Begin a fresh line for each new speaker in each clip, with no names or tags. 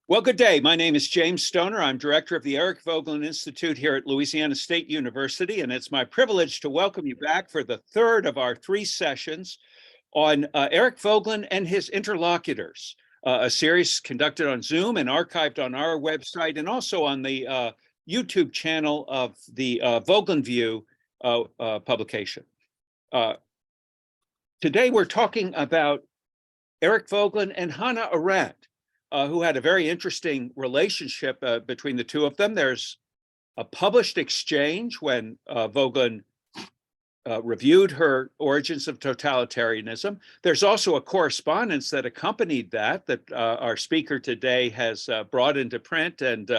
Well, good day. My name is James Stoner. I'm director of the Eric Voegelin Institute here at Louisiana State University, and it's my privilege to welcome you back for the third of our three sessions on Eric Voegelin and his Interlocutors, a series conducted on Zoom and archived on our website and also on the YouTube channel of the VoegelinView publication. Today, we're talking about Eric Voegelin and Hannah Arendt, who had a very interesting relationship between the two of them. There's a published exchange when Vogelin reviewed her Origins of Totalitarianism. There's also a correspondence that accompanied that our speaker today has brought into print and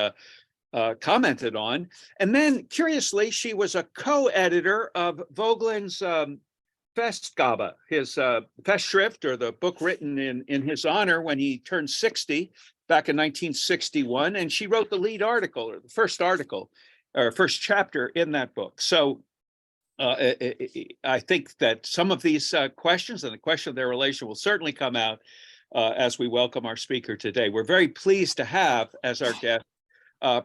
commented on. And then, curiously, she was a co-editor of Vogelin's Festgabe, his Festschrift, or the book written in his honor when he turned 60 back in 1961. And she wrote the lead article, or the first article, or first chapter in that book. So I think that some of these questions and the question of their relation will certainly come out as we welcome our speaker today. We're very pleased to have as our guest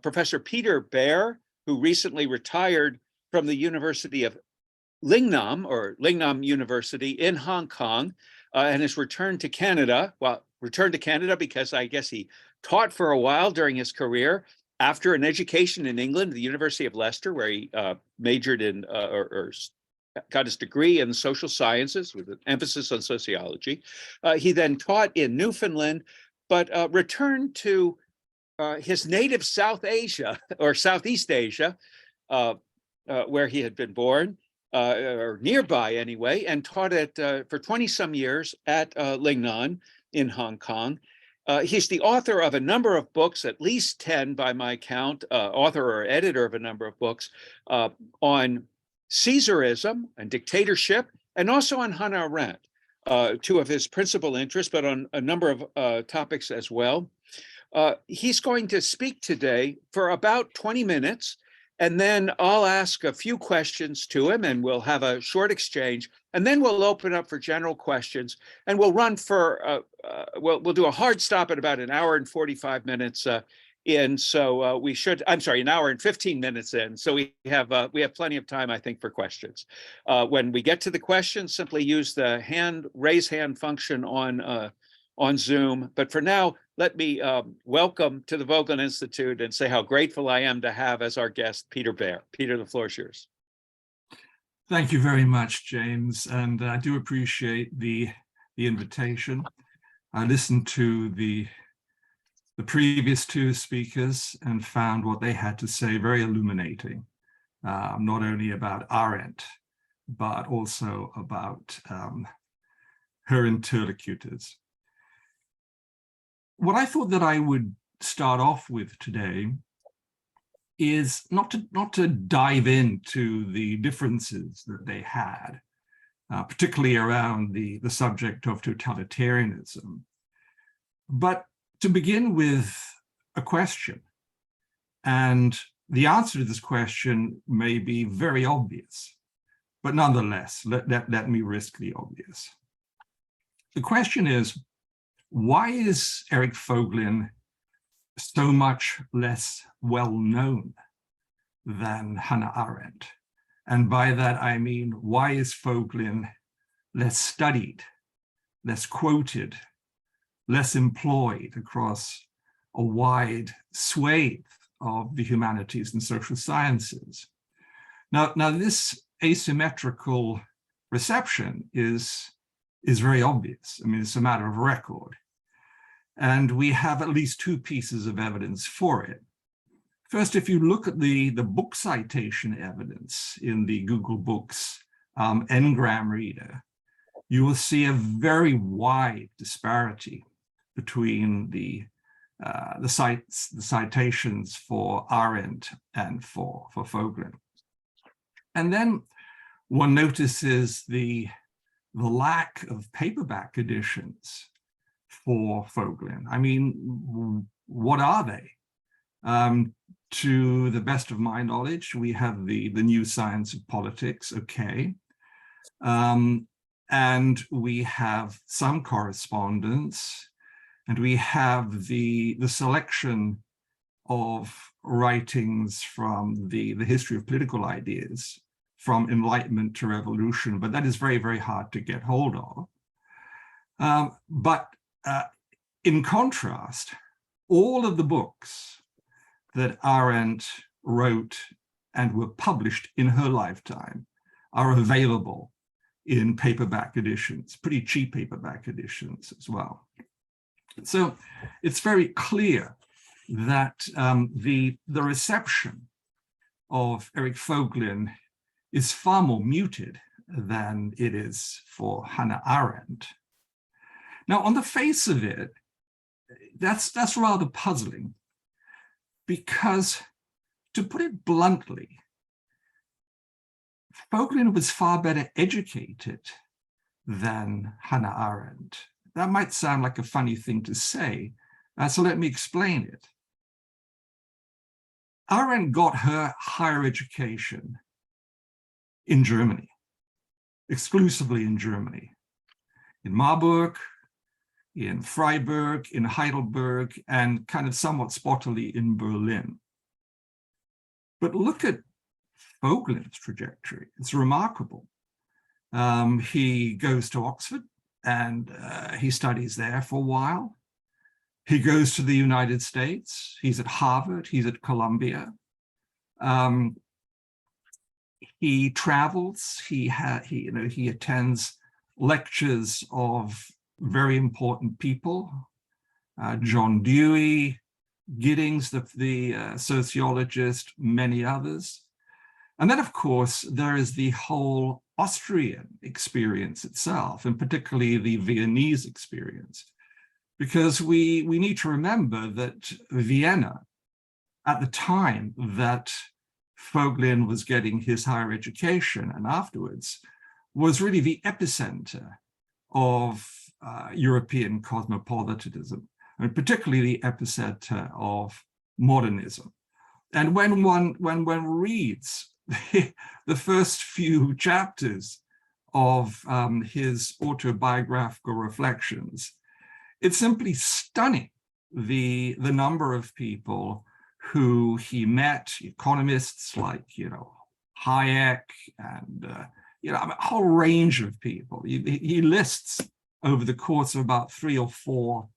Professor Peter Baehr, who recently retired from the University of Lingnan University in Hong Kong, and has returned to Canada. Well, returned to Canada because I guess he taught for a while during his career after an education in England, the University of Leicester, where he majored in or got his degree in social sciences with an emphasis on sociology. He then taught in Newfoundland, but returned to his native South Asia or Southeast Asia, where he had been born. Or nearby anyway, and taught for 20-some years at Lingnan in Hong Kong. He's the author of a number of books, at least 10 by my count, author or editor of a number of books on Caesarism and dictatorship, and also on Hannah Arendt, two of his principal interests, but on a number of topics as well. He's going to speak today for about 20 minutes, and then I'll ask a few questions to him, and we'll have a short exchange, and then we'll open up for general questions, and we'll run for we'll do a hard stop at about an hour and 45 minutes in. So we should, I'm sorry, an hour and 15 minutes in. So we have plenty of time, I think, for questions. When we get to the questions, simply use the raise hand function on Zoom. But for now, let me welcome to the Vogelin Institute and say how grateful I am to have as our guest Peter Baehr. Peter, the floor is yours.
Thank you very much, James, and I do appreciate the invitation. I listened to the previous two speakers and found what they had to say very illuminating, not only about Arendt, but also about her interlocutors. What I thought that I would start off with today is not to dive into the differences that they had, particularly around the subject of totalitarianism, but to begin with a question. And the answer to this question may be very obvious, but nonetheless, let me risk the obvious. The question is, why is Eric Voegelin so much less well-known than Hannah Arendt? And by that, I mean, why is Voegelin less studied, less quoted, less employed across a wide swathe of the humanities and social sciences? Now this asymmetrical reception is very obvious. I mean, it's a matter of record. And we have at least two pieces of evidence for it. First, if you look at the book citation evidence in the Google Books Ngram reader, you will see a very wide disparity between the citations for Arendt and for Voegelin. And then one notices the lack of paperback editions for Voegelin. I mean, what are they? To the best of my knowledge, we have the New Science of Politics, okay. And we have some correspondence and we have the selection of writings from the history of political ideas, from Enlightenment to Revolution, but that is very, very hard to get hold of. But in contrast, all of the books that Arendt wrote and were published in her lifetime are available in paperback editions, pretty cheap paperback editions as well. So it's very clear that the reception of Eric Voegelin is far more muted than it is for Hannah Arendt. Now, on the face of it, that's rather puzzling, because, to put it bluntly, Vogelin was far better educated than Hannah Arendt. That might sound like a funny thing to say, so let me explain it. Arendt got her higher education in Germany, exclusively in Germany, in Marburg, in Freiburg, in Heidelberg, and kind of somewhat spottily in Berlin. But look at Vogelin's trajectory. It's remarkable. He goes to Oxford and he studies there for a while. He goes to the United States. He's at Harvard. He's at Columbia. He travels. He attends lectures of very important people, John Dewey, Giddings, the sociologist, many others. And then, of course, there is the whole Austrian experience itself, and particularly the Viennese experience, because we need to remember that Vienna, at the time that Vogelin was getting his higher education and afterwards, was really the epicenter of European cosmopolitanism, and particularly the epicenter of modernism. And when one reads the first few chapters of his autobiographical reflections, it's simply stunning the number of people who he met, economists like Hayek, and a whole range of people. He lists over the course of about 3 or 4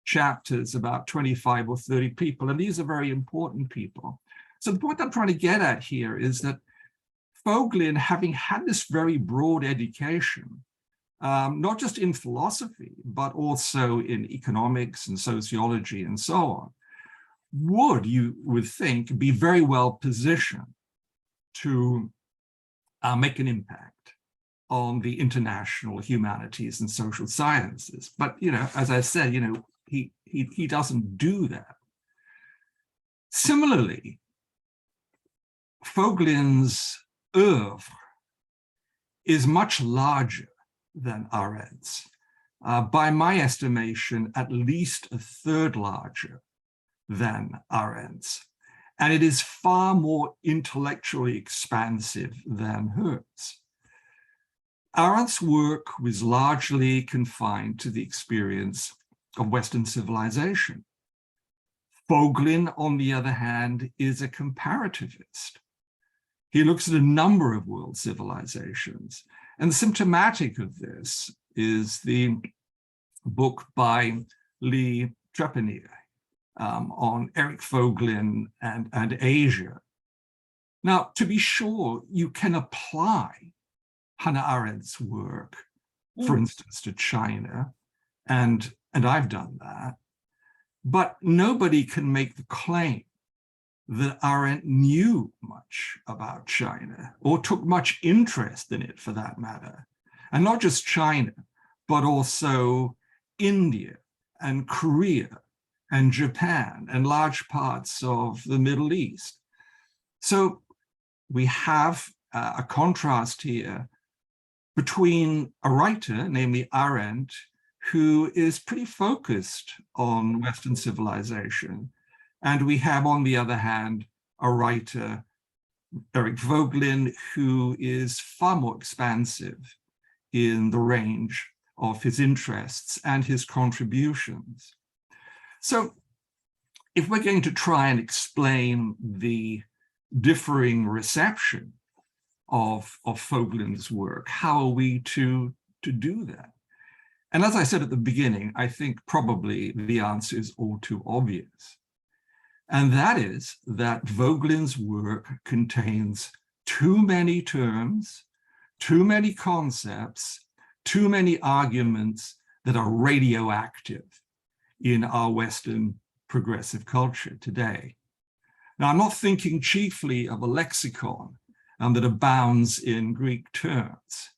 chapters about 25 or 30 people, and these are very important people. So the point I'm trying to get at here is that Vogelin, having had this very broad education, not just in philosophy, but also in economics and sociology and so on, you would think, be very well positioned to make an impact on the international humanities and social sciences. But, as I said, he doesn't do that. Similarly, Vogelin's oeuvre is much larger than Arendt's. By my estimation, at least a third larger than Arendt's. And it is far more intellectually expansive than hers. Arendt's work was largely confined to the experience of Western civilization. Vogelin, on the other hand, is a comparativist. He looks at a number of world civilizations. And symptomatic of this is the book by Lee Trepanier on Eric Voegelin and Asia. Now, to be sure, you can apply Hannah Arendt's work, for instance, to China, and I've done that, but nobody can make the claim that Arendt knew much about China or took much interest in it, for that matter. And not just China, but also India and Korea and Japan and large parts of the Middle East. So we have a contrast here between a writer, namely Arendt, who is pretty focused on Western civilization, and we have, on the other hand, a writer, Eric Voegelin, who is far more expansive in the range of his interests and his contributions. So if we're going to try and explain the differing reception of Voegelin's work, how are we to do that? And as I said at the beginning, I think probably the answer is all too obvious. And that is that Voegelin's work contains too many terms, too many concepts, too many arguments that are radioactive in our Western progressive culture today. Now, I'm not thinking chiefly of a lexicon that abounds in Greek terms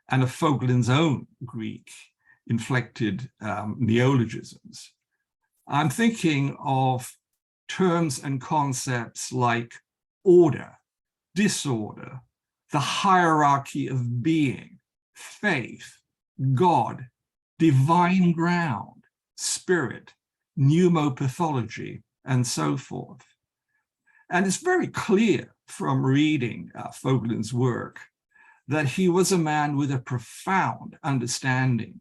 and of Voegelin's own Greek inflected neologisms. I'm thinking of terms and concepts like order, disorder, the hierarchy of being, faith, God, divine ground, spirit, pneumopathology, and so forth. And it's very clear from reading Voegelin's work that he was a man with a profound understanding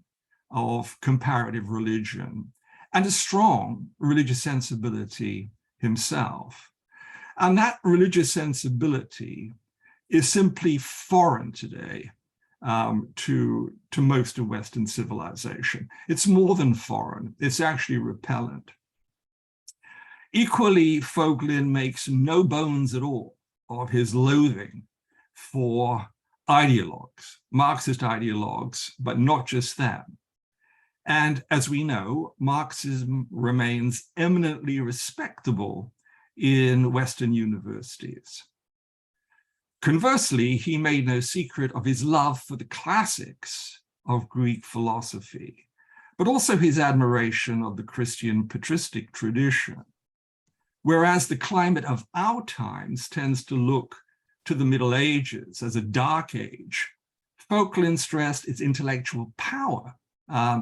of comparative religion and a strong religious sensibility himself. And that religious sensibility is simply foreign today to most of Western civilization. It's more than foreign, it's actually repellent. Equally, Voegelin makes no bones at all of his loathing for ideologues, Marxist ideologues, but not just them. And as we know, Marxism remains eminently respectable in Western universities. Conversely, he made no secret of his love for the classics of Greek philosophy, but also his admiration of the Christian patristic tradition. Whereas the climate of our times tends to look to the Middle Ages as a dark age, Voegelin stressed its intellectual power,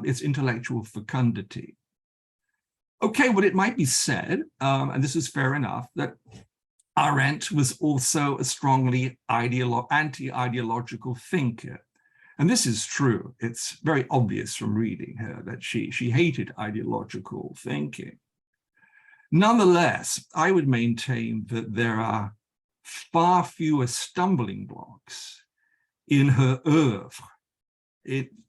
its intellectual fecundity. Okay, well, it might be said, and this is fair enough, that Arendt was also a strongly anti-ideological thinker. And this is true. It's very obvious from reading her that she hated ideological thinking. Nonetheless, I would maintain that there are far fewer stumbling blocks in her oeuvre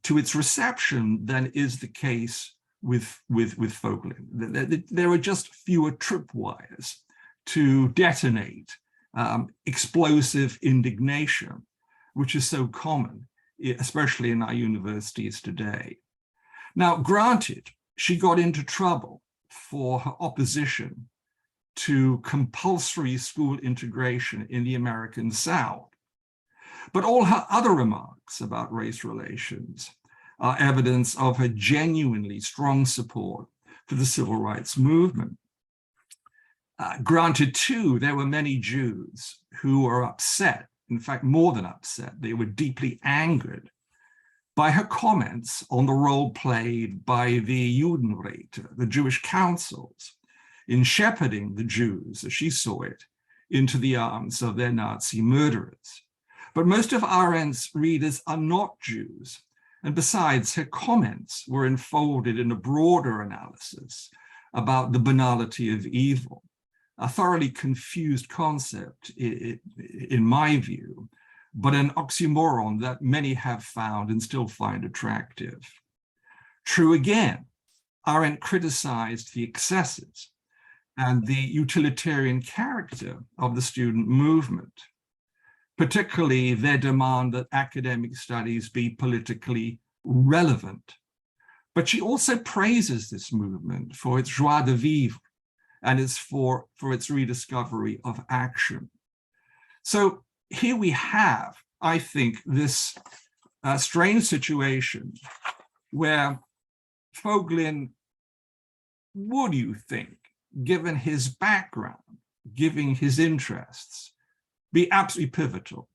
to its reception than is the case with Voegelin. There are just fewer tripwires to detonate explosive indignation, which is so common, especially in our universities today. Now, granted, she got into trouble for her opposition to compulsory school integration in the American South. But all her other remarks about race relations are evidence of her genuinely strong support for the civil rights movement. Granted, too, there were many Jews who were upset, in fact, more than upset. They were deeply angered by her comments on the role played by the Judenräte, the Jewish councils, in shepherding the Jews, as she saw it, into the arms of their Nazi murderers. But most of Arendt's readers are not Jews. And besides, her comments were enfolded in a broader analysis about the banality of evil, a thoroughly confused concept, in my view, but an oxymoron that many have found and still find attractive. True again, Arendt criticized the excesses and the utilitarian character of the student movement, particularly their demand that academic studies be politically relevant. But she also praises this movement for its joie de vivre and for its rediscovery of action. So here we have, I think, this strange situation where Voegelin, would you think, given his background, given his interests, be absolutely pivotal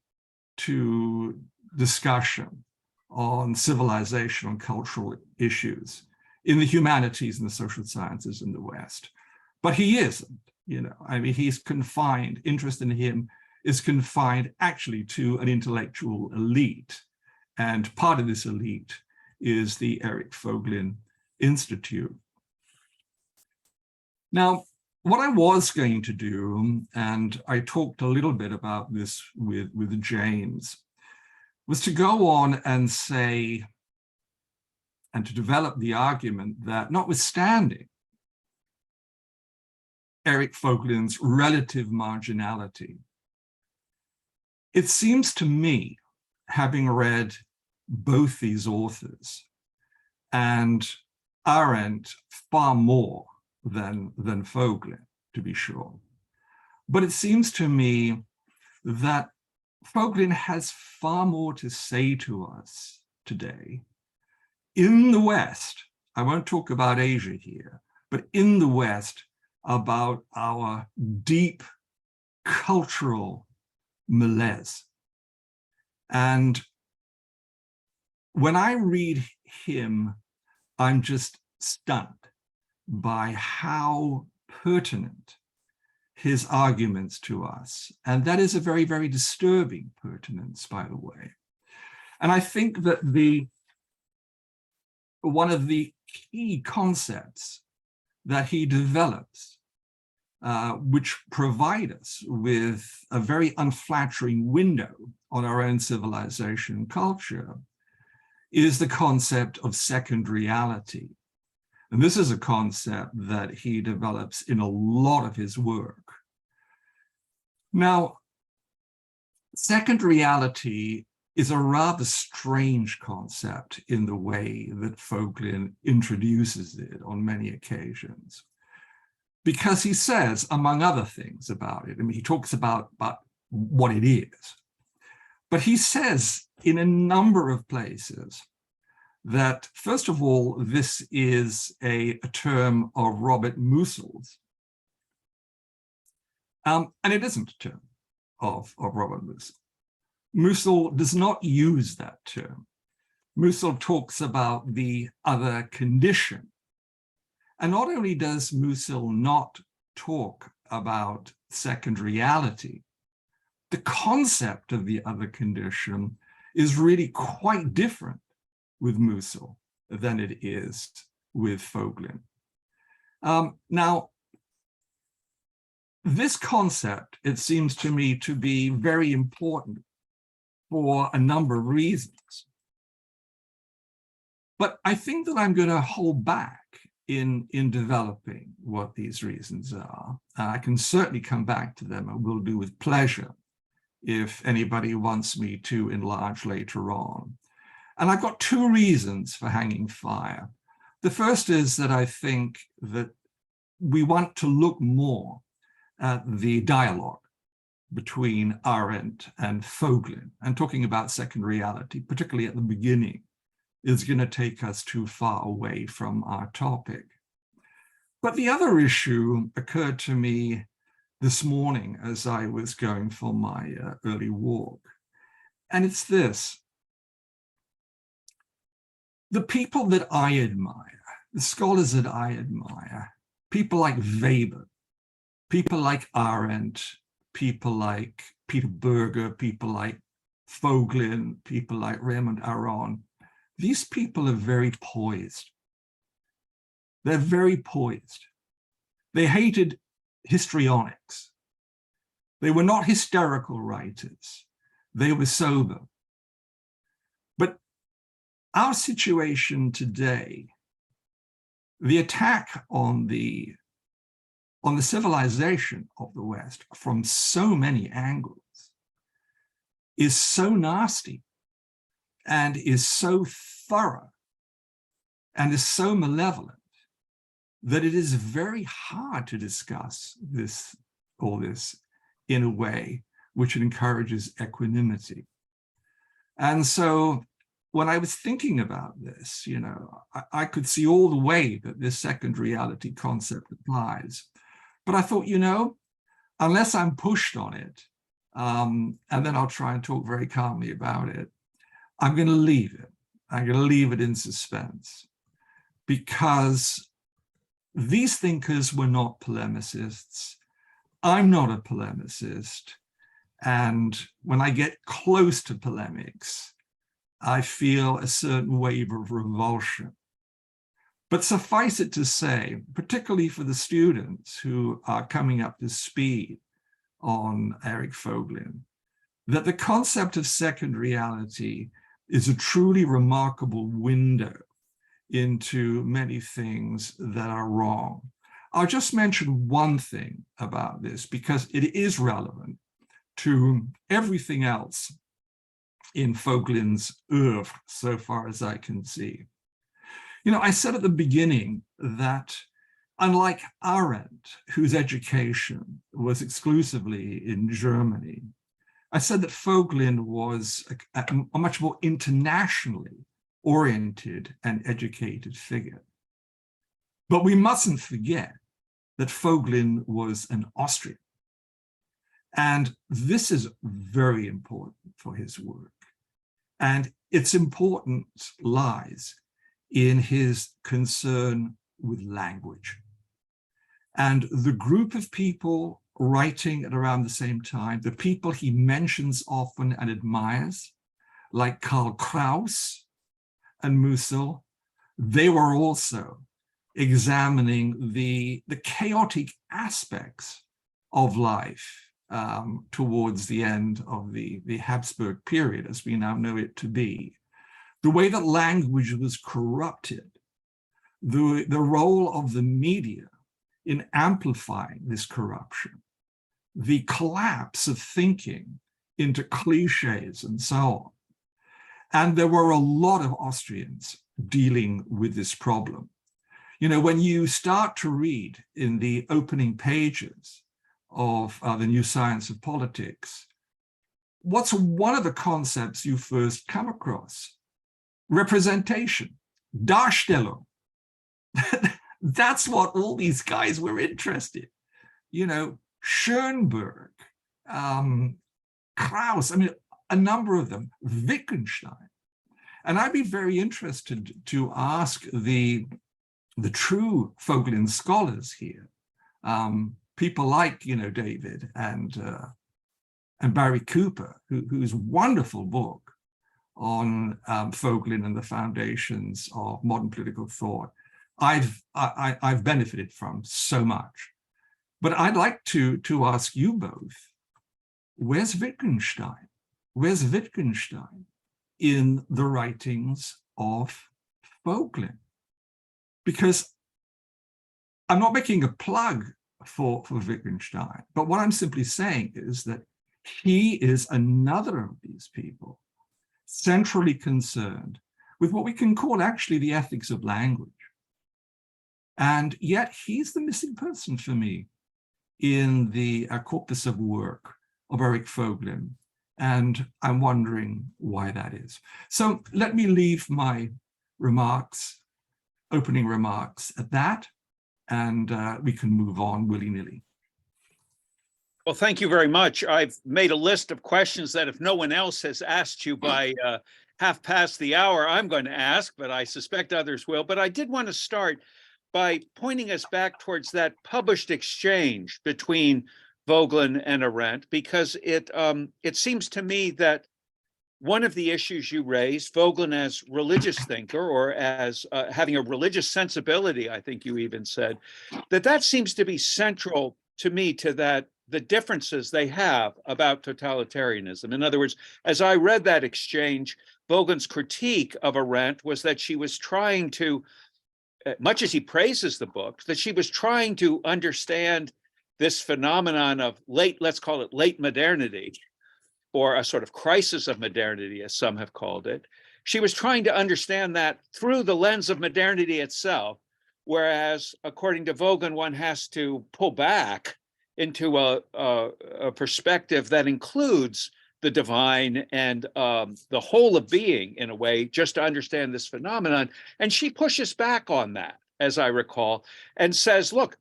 to discussion on civilization and cultural issues in the humanities and the social sciences in the West. But he isn't, I mean, he's confined, interest in him is confined actually to an intellectual elite. And part of this elite is the Eric Voegelin Institute. Now, what I was going to do, and I talked a little bit about this with James, was to go on and say, and to develop the argument that notwithstanding Eric Voegelin's relative marginality, it seems to me, having read both these authors, and Arendt far more than Vogelin, to be sure, but it seems to me that Vogelin has far more to say to us today in the West. I won't talk about Asia here, but in the West, about our deep cultural malaise. And when I read him, I'm just stunned by how pertinent his arguments to us. And that is a very, very disturbing pertinence, by the way. And I think that one of the key concepts that he develops, which provide us with a very unflattering window on our own civilization and culture, is the concept of second reality. And this is a concept that he develops in a lot of his work. Now, second reality is a rather strange concept in the way that Vogelin introduces it on many occasions, because he says, among other things about it, I mean, he talks about what it is, but he says in a number of places that, first of all, this is a term of Robert Musil's, and it isn't a term of Robert Musil. Musil does not use that term. Musil talks about the other condition. And not only does Musil not talk about second reality, the concept of the other condition is really quite different with Musil than it is with Vogelin. Now, this concept, it seems to me, to be very important for a number of reasons. But I think that I'm going to hold back in developing what these reasons are. I can certainly come back to them, and will do with pleasure if anybody wants me to enlarge later on. And I've got two reasons for hanging fire. The first is that I think that we want to look more at the dialogue between Arendt and Vogelin, and talking about second reality, particularly at the beginning, is going to take us too far away from our topic. But the other issue occurred to me this morning as I was going for my early walk, and it's this. The people that I admire, the scholars that I admire, people like Weber, people like Arendt, people like Peter Berger, people like Vogelin, people like Raymond Aron, these people are very poised. They're very poised. They hated histrionics. They were not hysterical writers. They were sober. But our situation today, the attack on the civilization of the West from so many angles is so nasty and is so thorough and is so malevolent that it is very hard to discuss all this in a way which encourages equanimity. And so when I was thinking about this, you know, I could see all the way that this second reality concept applies. But I thought, you know, unless I'm pushed on it, and then I'll try and talk very calmly about it, I'm going to leave it. I'm going to leave it in suspense, because these thinkers were not polemicists. I'm not a polemicist. And when I get close to polemics, I feel a certain wave of revulsion. But suffice it to say, particularly for the students who are coming up to speed on Eric Voegelin, that the concept of second reality is a truly remarkable window into many things that are wrong. I'll just mention one thing about this because it is relevant to everything else in Voegelin's oeuvre, so far as I can see. You know, I said at the beginning that unlike Arendt, whose education was exclusively in Germany, I said that Voegelin was a much more internationally oriented and educated figure. But we mustn't forget that Voegelin was an Austrian. And this is very important for his work. And its importance lies in his concern with language. And the group of people writing at around the same time, the people he mentions often and admires, like Karl Kraus and Musil, they were also examining the chaotic aspects of life towards the end of the Habsburg period, as we now know it to be. The way that language was corrupted, the role of the media in amplifying this corruption, the collapse of thinking into cliches and so on. And there were a lot of Austrians dealing with this problem. You know, when you start to read in the opening pages of the New Science of Politics, what's one of the concepts you first come across? Representation, Darstellung. That's what all these guys were interested in. You know, Schoenberg, Krauss, I mean, a number of them, Wittgenstein. And I'd be very interested to ask the true Vogelin scholars here, people like, you know, David and Barry Cooper, whose wonderful book on Vogelin and the foundations of modern political thought, I've benefited from so much. But I'd like to ask you both, where's Wittgenstein? Where's Wittgenstein in the writings of Vogelin? Because I'm not making a plug for Wittgenstein, but what I'm simply saying is that he is another of these people centrally concerned with what we can call actually the ethics of language. And yet he's the missing person for me in the corpus of work of Eric Voegelin. And I'm wondering why that is. So let me leave my remarks, opening remarks at that, and we can move on willy-nilly.
Well, thank you very much. I've made a list of questions that if no one else has asked you by half past the hour, I'm going to ask, but I suspect others will. But I did want to start by pointing us back towards that published exchange between Vogelin and Arendt, because it seems to me that one of the issues you raised, Vogelin as religious thinker or as having a religious sensibility, I think you even said, that seems to be central to me to that the differences they have about totalitarianism. In other words, as I read that exchange, Vogelin's critique of Arendt was that she was trying to, much as he praises the book, that she was trying to understand this phenomenon of let's call it late modernity, or a sort of crisis of modernity, as some have called it. She was trying to understand that through the lens of modernity itself, whereas according to Vogelin, one has to pull back into a perspective that includes the divine and the whole of being, in a way, just to understand this phenomenon. And she pushes back on that, as I recall, and says, look,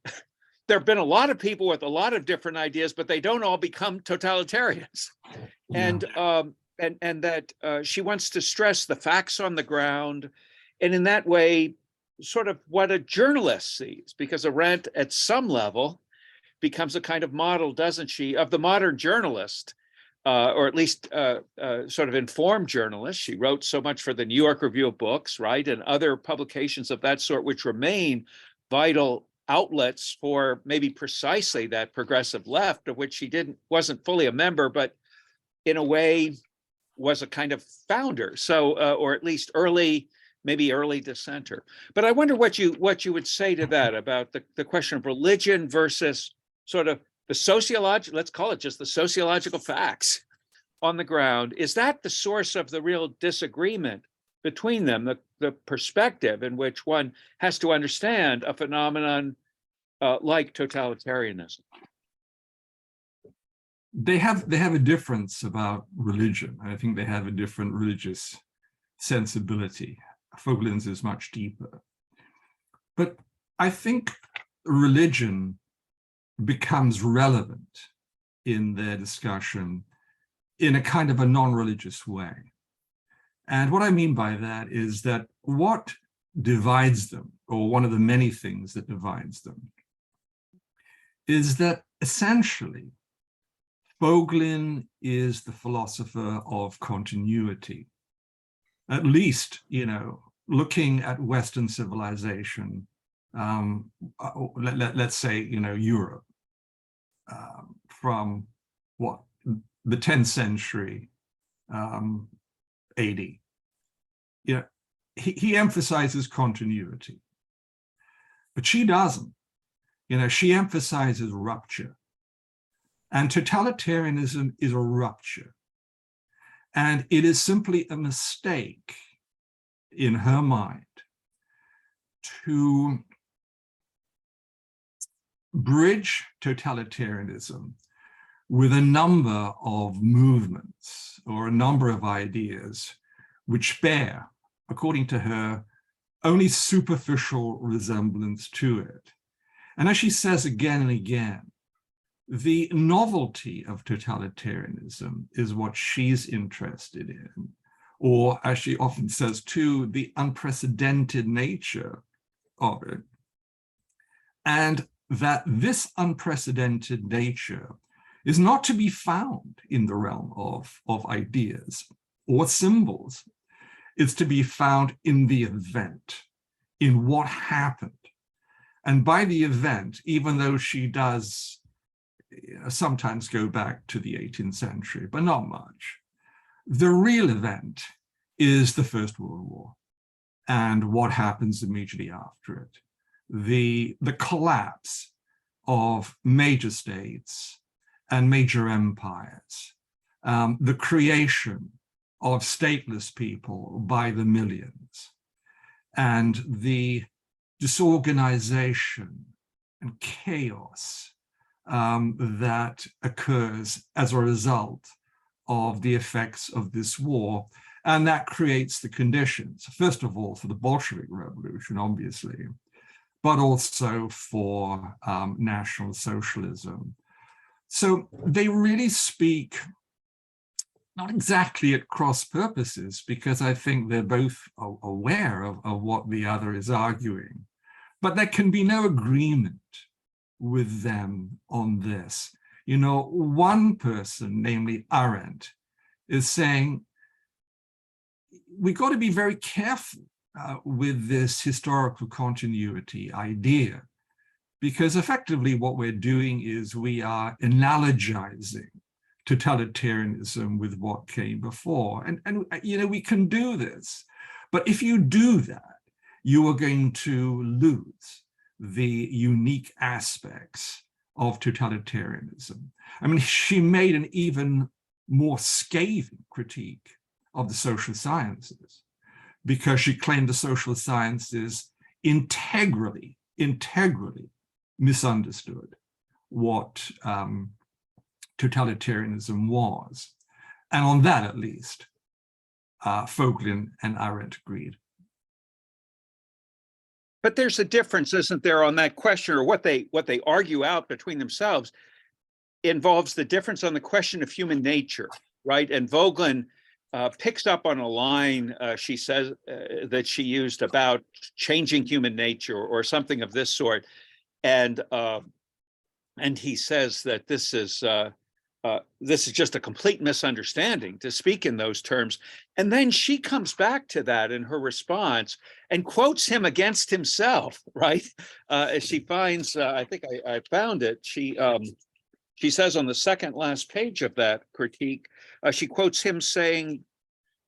there have been a lot of people with a lot of different ideas, but they don't all become totalitarians. Yeah. And that she wants to stress the facts on the ground, and in that way, sort of what a journalist sees, because Arendt, at some level, becomes a kind of model, doesn't she, of the modern journalist, or at least sort of informed journalist. She wrote so much for the New York Review of Books, right, and other publications of that sort, which remain vital outlets for maybe precisely that progressive left, of which she wasn't fully a member, but in a way was a kind of founder. So, or at least maybe early dissenter. But I wonder what you would say to that about the question of religion versus sort of the sociological, let's call it just the sociological facts on the ground. Is that the source of the real disagreement between them, the perspective in which one has to understand a phenomenon like totalitarianism?
They have a difference about religion. I think they have a different religious sensibility. Voegelin's is much deeper. But I think religion becomes relevant in their discussion in a kind of a non-religious way. And what I mean by that is that what divides them, or one of the many things that divides them, is that essentially Vogelin is the philosopher of continuity. At least, looking at Western civilization, let's say, Europe, from the 10th century AD. He emphasizes continuity, but she doesn't. She emphasizes rupture. And totalitarianism is a rupture. And it is simply a mistake in her mind to bridge totalitarianism with a number of movements or a number of ideas which bear, according to her, only superficial resemblance to it. And as she says again and again, the novelty of totalitarianism is what she's interested in, or as she often says too, the unprecedented nature of it. And that this unprecedented nature is not to be found in the realm of ideas or symbols. It's to be found in the event, in what happened. And by the event, even though she does sometimes go back to the 18th century, but not much, the real event is the First World War and what happens immediately after it. The collapse of major states and major empires, the creation of stateless people by the millions, and the disorganization and chaos that occurs as a result of the effects of this war. And that creates the conditions, first of all, for the Bolshevik Revolution, obviously, but also for National Socialism. So they really speak not exactly at cross purposes, because I think they're both aware of what the other is arguing, but there can be no agreement with them on this. One person, namely Arendt, is saying, we've got to be very careful with this historical continuity idea, because effectively what we're doing is we are analogizing totalitarianism with what came before. And we can do this, but if you do that, you are going to lose the unique aspects of totalitarianism. I mean, she made an even more scathing critique of the social sciences, because she claimed the social sciences integrally misunderstood what totalitarianism was. And on that, at least, Vogelin and Arendt agreed.
But there's a difference, isn't there, on that question, or what they argue out between themselves involves the difference on the question of human nature, right? And Vogelin picks up on a line she says that she used about changing human nature or something of this sort, and he says that this is this is just a complete misunderstanding to speak in those terms. And then she comes back to that in her response and quotes him against himself, right? As she finds, I think I found it, she says on the second last page of that critique, she quotes him saying,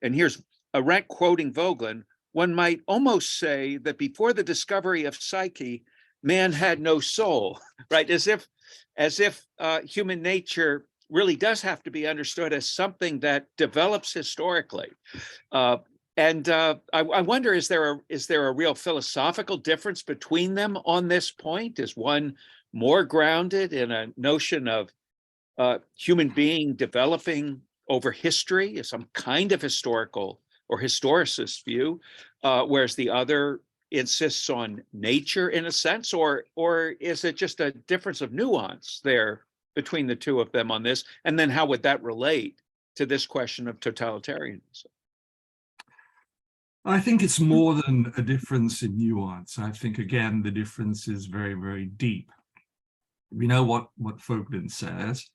and here's Arendt quoting Vogelin, "One might almost say that before the discovery of psyche, man had no soul," right? As if human nature really does have to be understood as something that develops historically. I wonder, is there a real philosophical difference between them on this point? Is one more grounded in a notion of human being developing over history, as some kind of historical or historicist view, whereas the other insists on nature in a sense, or is it just a difference of nuance there between the two of them on this? And then how would that relate to this question of totalitarianism?
I think it's more than a difference in nuance. I think, again, the difference is very, very deep. We know what Vogelin says,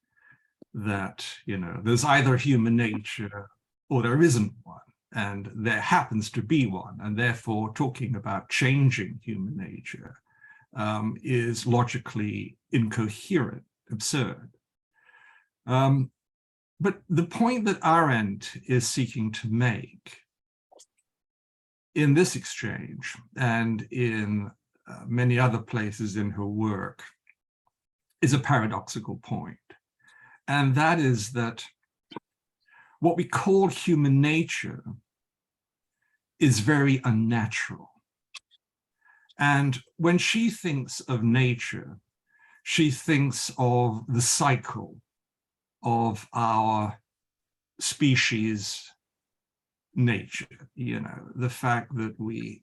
that, there's either human nature or there isn't one, and there happens to be one, and therefore talking about changing human nature is logically incoherent, absurd. But the point that Arendt is seeking to make in this exchange and in many other places in her work is a paradoxical point. And that is that what we call human nature is very unnatural. And when she thinks of nature, she thinks of the cycle of our species nature, the fact that we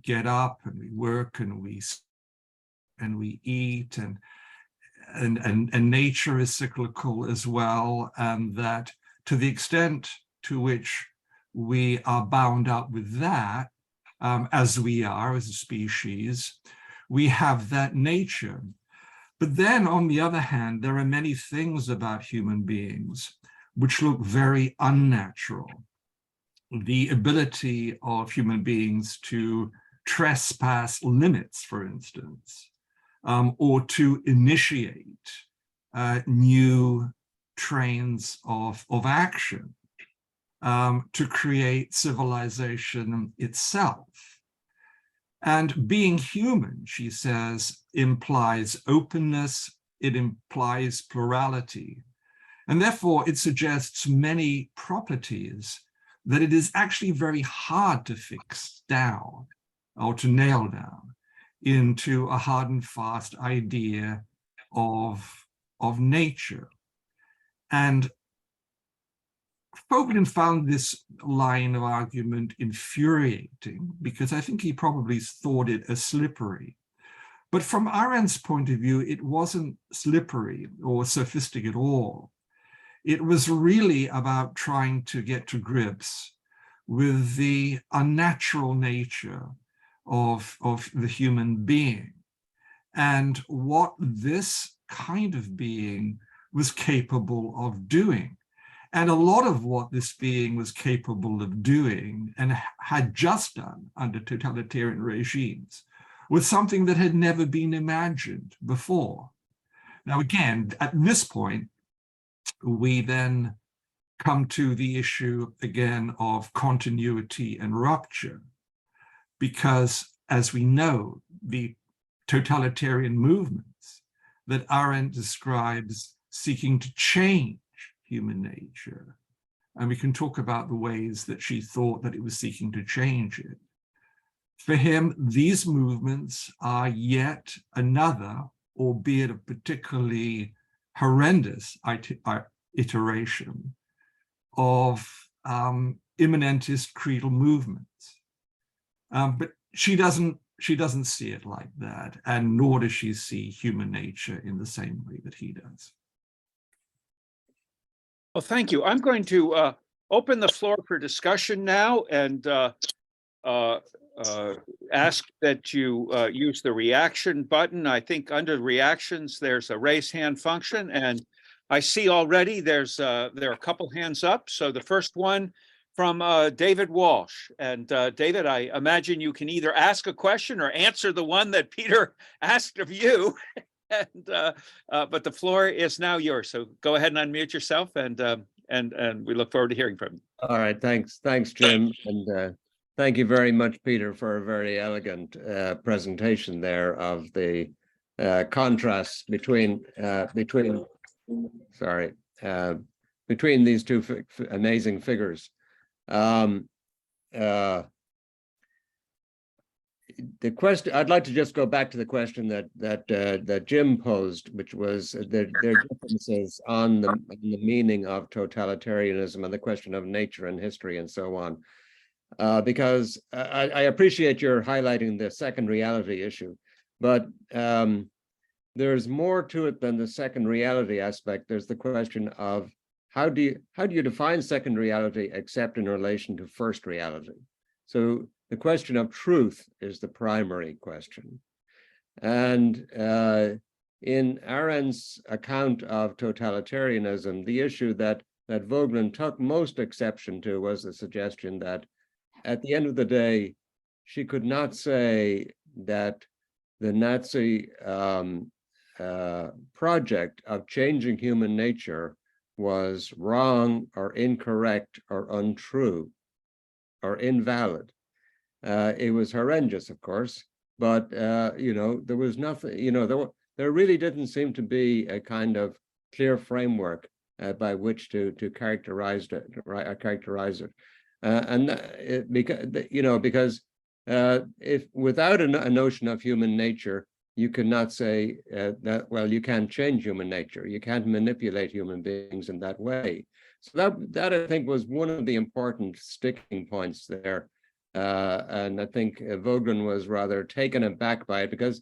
get up and we work and we eat, and nature is cyclical as well, and that to the extent to which we are bound up with that, as we are as a species, we have that nature. But then, on the other hand, there are many things about human beings which look very unnatural. The ability of human beings to trespass limits, for instance, or to initiate new trains of action, to create civilization itself. And being human, she says, implies openness, it implies plurality, and therefore it suggests many properties that it is actually very hard to fix down or to nail down into a hard and fast idea of nature. And Vogelin found this line of argument infuriating because I think he probably thought it as slippery. But from Arendt's point of view, it wasn't slippery or sophistic at all. It was really about trying to get to grips with the unnatural nature of the human being and what this kind of being was capable of doing. And a lot of what this being was capable of doing and had just done under totalitarian regimes was something that had never been imagined before. Now, again, at this point, we then come to the issue again of continuity and rupture, because as we know, the totalitarian movements that Arendt describes seeking to change human nature, and we can talk about the ways that she thought that it was seeking to change it. For him, these movements are yet another, albeit a particularly horrendous iteration of immanentist creedal movements. But she doesn't see it like that, and nor does she see human nature in the same way that he does.
Well, thank you. I'm going to open the floor for discussion now and ask that you use the reaction button. I think under reactions, there's a raise hand function, and I see already there are a couple hands up. So the first one from David Walsh. And David, I imagine you can either ask a question or answer the one that Peter asked of you. But the floor is now yours. So go ahead and unmute yourself, and we look forward to hearing from you.
All right, thanks, Jim, and thank you very much, Peter, for a very elegant presentation there of the contrasts between these two amazing figures. The question, I'd like to just go back to the question that Jim posed, which was there are differences on the meaning of totalitarianism and the question of nature and history and so on. Because I appreciate your highlighting the second reality issue, but there's more to it than the second reality aspect. There's the question of how do you define second reality except in relation to first reality? So the question of truth is the primary question. And in Arendt's account of totalitarianism, the issue that Vogelin took most exception to was the suggestion that at the end of the day, she could not say that the Nazi project of changing human nature was wrong or incorrect or untrue or invalid. It was horrendous, of course, but there was nothing. There really didn't seem to be a kind of clear framework by which to characterize it. Because if without a notion of human nature, you cannot say that, well, you can't change human nature. You can't manipulate human beings in that way. So that I think was one of the important sticking points there. And I think Vogelin was rather taken aback by it because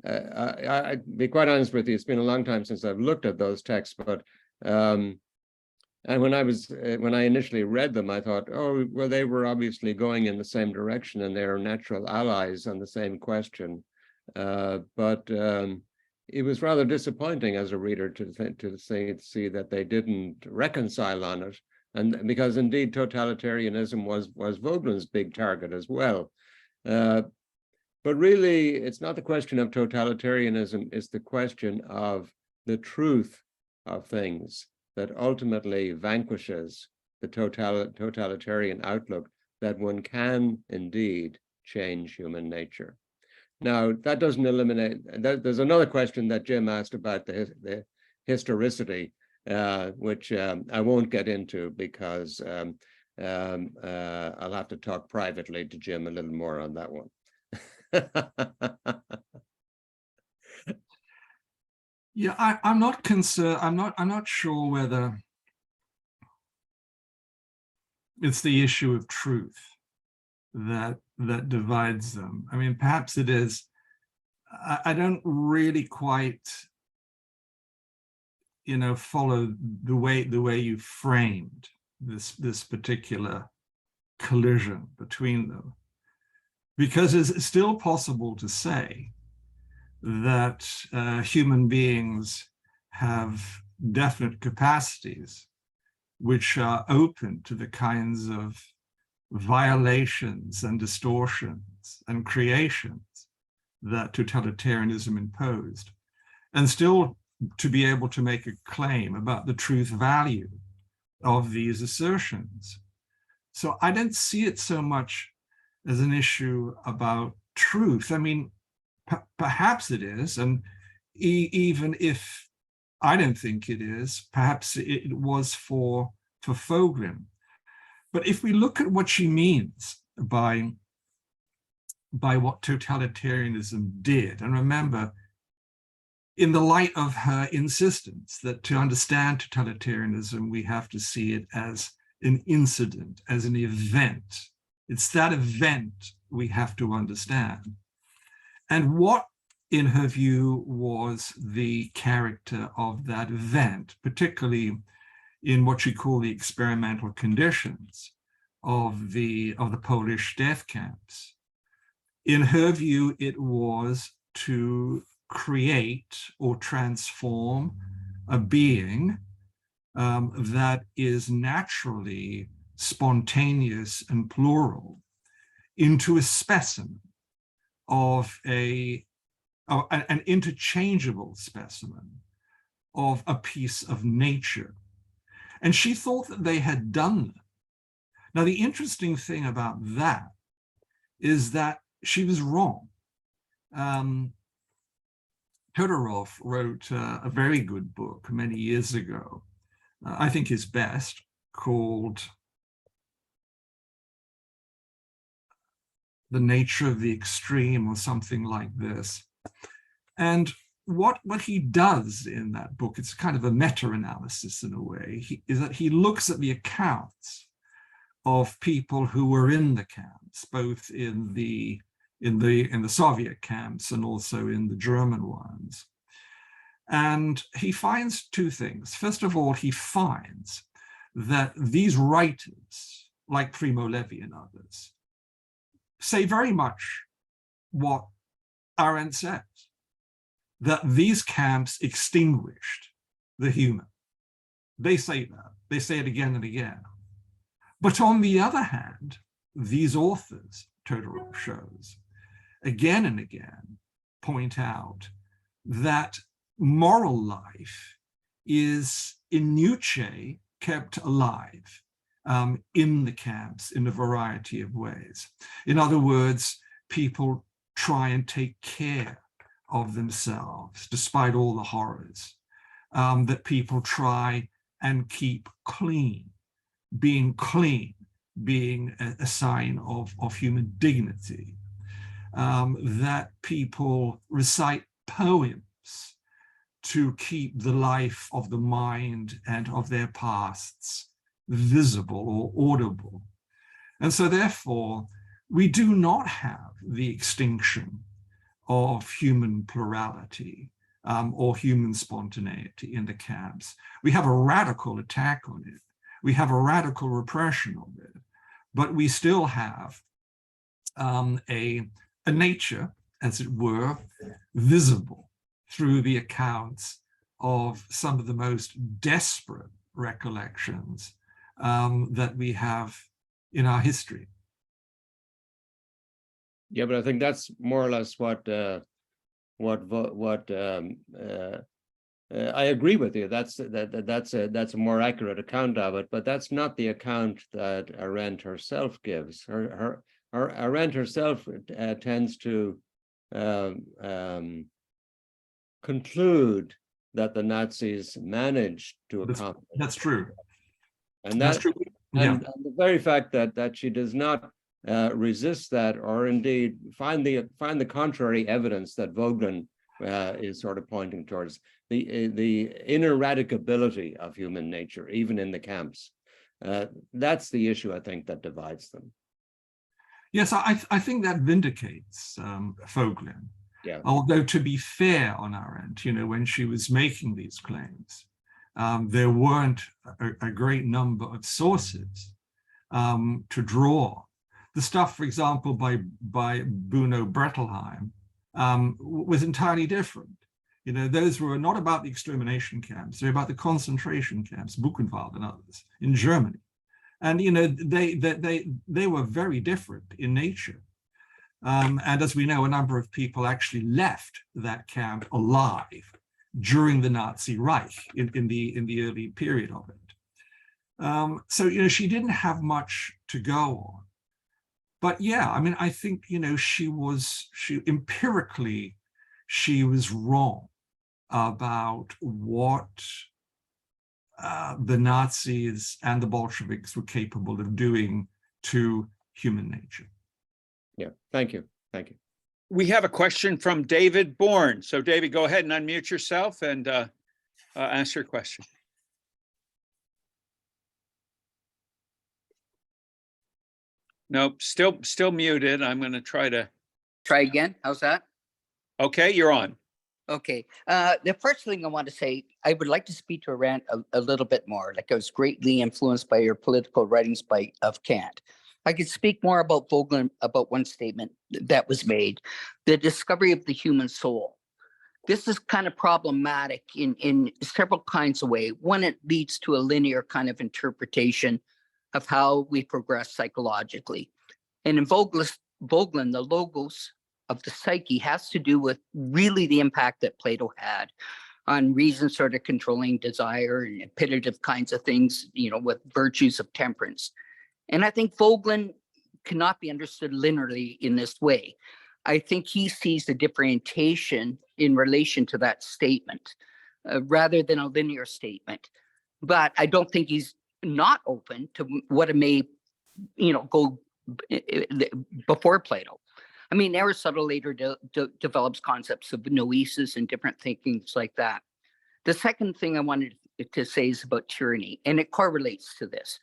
I'll be quite honest with you, it's been a long time since I've looked at those texts, but and when I initially read them, I thought, oh, well, they were obviously going in the same direction and they're natural allies on the same question. But it was rather disappointing as a reader to see that they didn't reconcile on it. And because indeed totalitarianism was Vogelin's big target as well. But really, it's not the question of totalitarianism, it's the question of the truth of things that ultimately vanquishes the totalitarian outlook that one can indeed change human nature. Now, that doesn't eliminate, there's another question that Jim asked about the historicity, which I won't get into because I'll have to talk privately to Jim a little more on that one.
Yeah, I'm not concerned. I'm not sure whether it's the issue of truth that divides them. I mean, perhaps it is. I don't really quite, follow the way you framed this particular collision between them, because it's still possible to say that human beings have definite capacities which are open to the kinds of violations and distortions and creations that totalitarianism imposed, and still to be able to make a claim about the truth value of these assertions. So I don't see it so much as an issue about truth. I mean, perhaps it is, and even if I don't think it is, perhaps it was for Vogelin. But if we look at what she means by what totalitarianism did, and remember, in the light of her insistence that to understand totalitarianism, we have to see it as an incident, as an event. It's that event we have to understand. And what, in her view, was the character of that event, particularly in what she called the experimental conditions of the Polish death camps. In her view, it was to create or transform a being that is naturally spontaneous and plural into a specimen of an interchangeable specimen of a piece of nature. And she thought that they had done that. Now, the interesting thing about that is that she was wrong. Todorov wrote a very good book many years ago, I think his best, called The Nature of the Extreme or something like this. And what he does in that book, it's kind of a meta-analysis in a way, is that he looks at the accounts of people who were in the camps, both in the Soviet camps and also in the German ones. And he finds two things. First of all, he finds that these writers, like Primo Levi and others, say very much what Arendt says, that these camps extinguished the human. They say that. They say it again and again. But on the other hand, these authors, Todorov shows, again and again point out that moral life is in nuce kept alive in the camps in a variety of ways. In other words, people try and take care of themselves despite all the horrors, that people try and keep clean, being a sign of human dignity, that people recite poems to keep the life of the mind and of their pasts visible or audible. And so therefore, we do not have the extinction of human plurality or human spontaneity in the camps. We have a radical attack on it. We have a radical repression of it, but we still have a nature, as it were, visible through the accounts of some of the most desperate recollections that we have in our history.
Yeah, but I think that's more or less what I agree with you. That's a more accurate account of it, but that's not the account that Arendt herself gives. Arendt herself tends to conclude that the Nazis managed to accomplish.
That's true.
And
that's true. Yeah.
And the very fact that she does not resist that, or indeed find the contrary evidence that Vogelin is sort of pointing towards, the ineradicability of human nature, even in the camps. That's the issue, I think, that divides them.
Yes, I think that vindicates Vogelin.
Yeah.
Although, to be fair on Arendt, when she was making these claims, there weren't a great number of sources to draw. The stuff, for example, by Bruno Bettelheim was entirely different. Those were not about the extermination camps, they're about the concentration camps, Buchenwald and others, in Germany. And they were very different in nature. And as we know, a number of people actually left that camp alive during the Nazi Reich in the early period of it. So she didn't have much to go on. But yeah, I mean, I think she empirically was wrong about what the Nazis and the Bolsheviks were capable of doing to human nature.
Yeah, thank you.
We have a question from David Bourne. So David, go ahead and unmute yourself and ask your question. Nope, still muted. I'm going to try
again. How's that?
Okay, you're on.
Okay. The first thing I want to say, I would like to speak to Arendt a little bit more. Like, I was greatly influenced by her political writings of Kant. I could speak more about Vogelin, about one statement that was made, the discovery of the human soul. this is kind of problematic in several kinds of ways. One, it leads to a linear kind of interpretation of how we progress psychologically. And in Vogelin, the logos of the psyche has to do with really the impact that Plato had on reason sort of controlling desire and appetitive kinds of things, with virtues of temperance. And I think Vogelin cannot be understood linearly in this way. I think he sees the differentiation in relation to that statement rather than a linear statement. But I don't think he's not open to what it may, go before Plato. I mean, Aristotle later develops concepts of noesis and different thinkings like that. The second thing I wanted to say is about tyranny, and it correlates to this,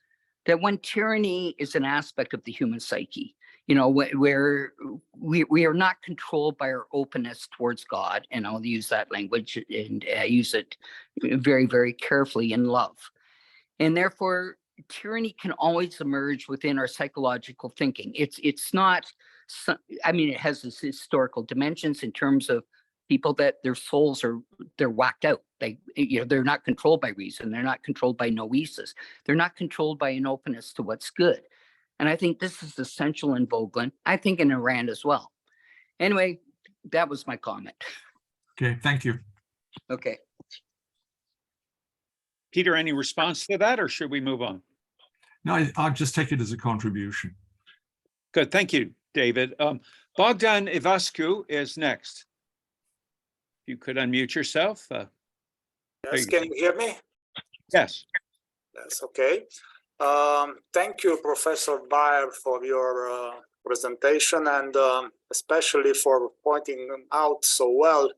that when tyranny is an aspect of the human psyche, where we are not controlled by our openness towards God, and I'll use that language and use it very, very carefully in love. And therefore, tyranny can always emerge within our psychological thinking. It's not, it has its historical dimensions in terms of people that their souls they're whacked out. They're not controlled by reason. They're not controlled by noesis. They're not controlled by an openness to what's good. And I think this is essential in Vogelin. I think in Arendt as well. Anyway, that was my comment.
Okay, thank you.
Okay.
Peter, any response to that, or should we move on?
No, I'll just take it as a contribution.
Good, thank you, David. Bogdan Ivascu is next. If you could unmute yourself.
Yes, can you hear me?
Yes.
Yes, okay. Thank you, Professor Baehr, for your presentation, and especially for pointing out so well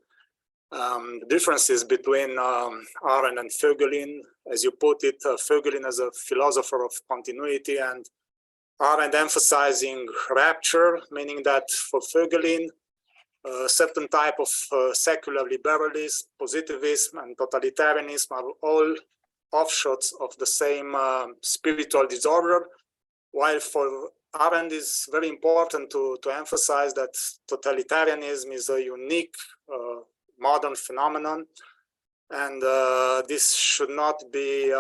the differences between Arendt and Voegelin. As you put it, Voegelin as a philosopher of continuity, and Arendt emphasizing rapture, meaning that for Voegelin, a certain type of secular liberalism, positivism, and totalitarianism are all offshoots of the same spiritual disorder, while for Arendt is very important to emphasize that totalitarianism is a unique modern phenomenon, and this should not be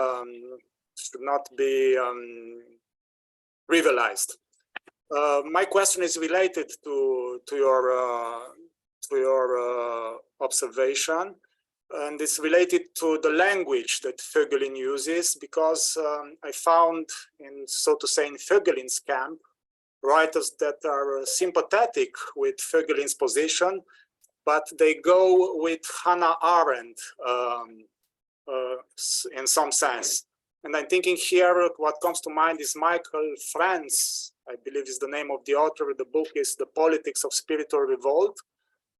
trivialized. My question is related to your observation, and it's related to the language that Voegelin uses, because I found, so to say, in Voegelin's camp, writers that are sympathetic with Voegelin's position, but they go with Hannah Arendt in some sense. And I'm thinking here, what comes to mind is Michael Franz, I believe is the name of the author. The book is The Politics of Spiritual Revolt,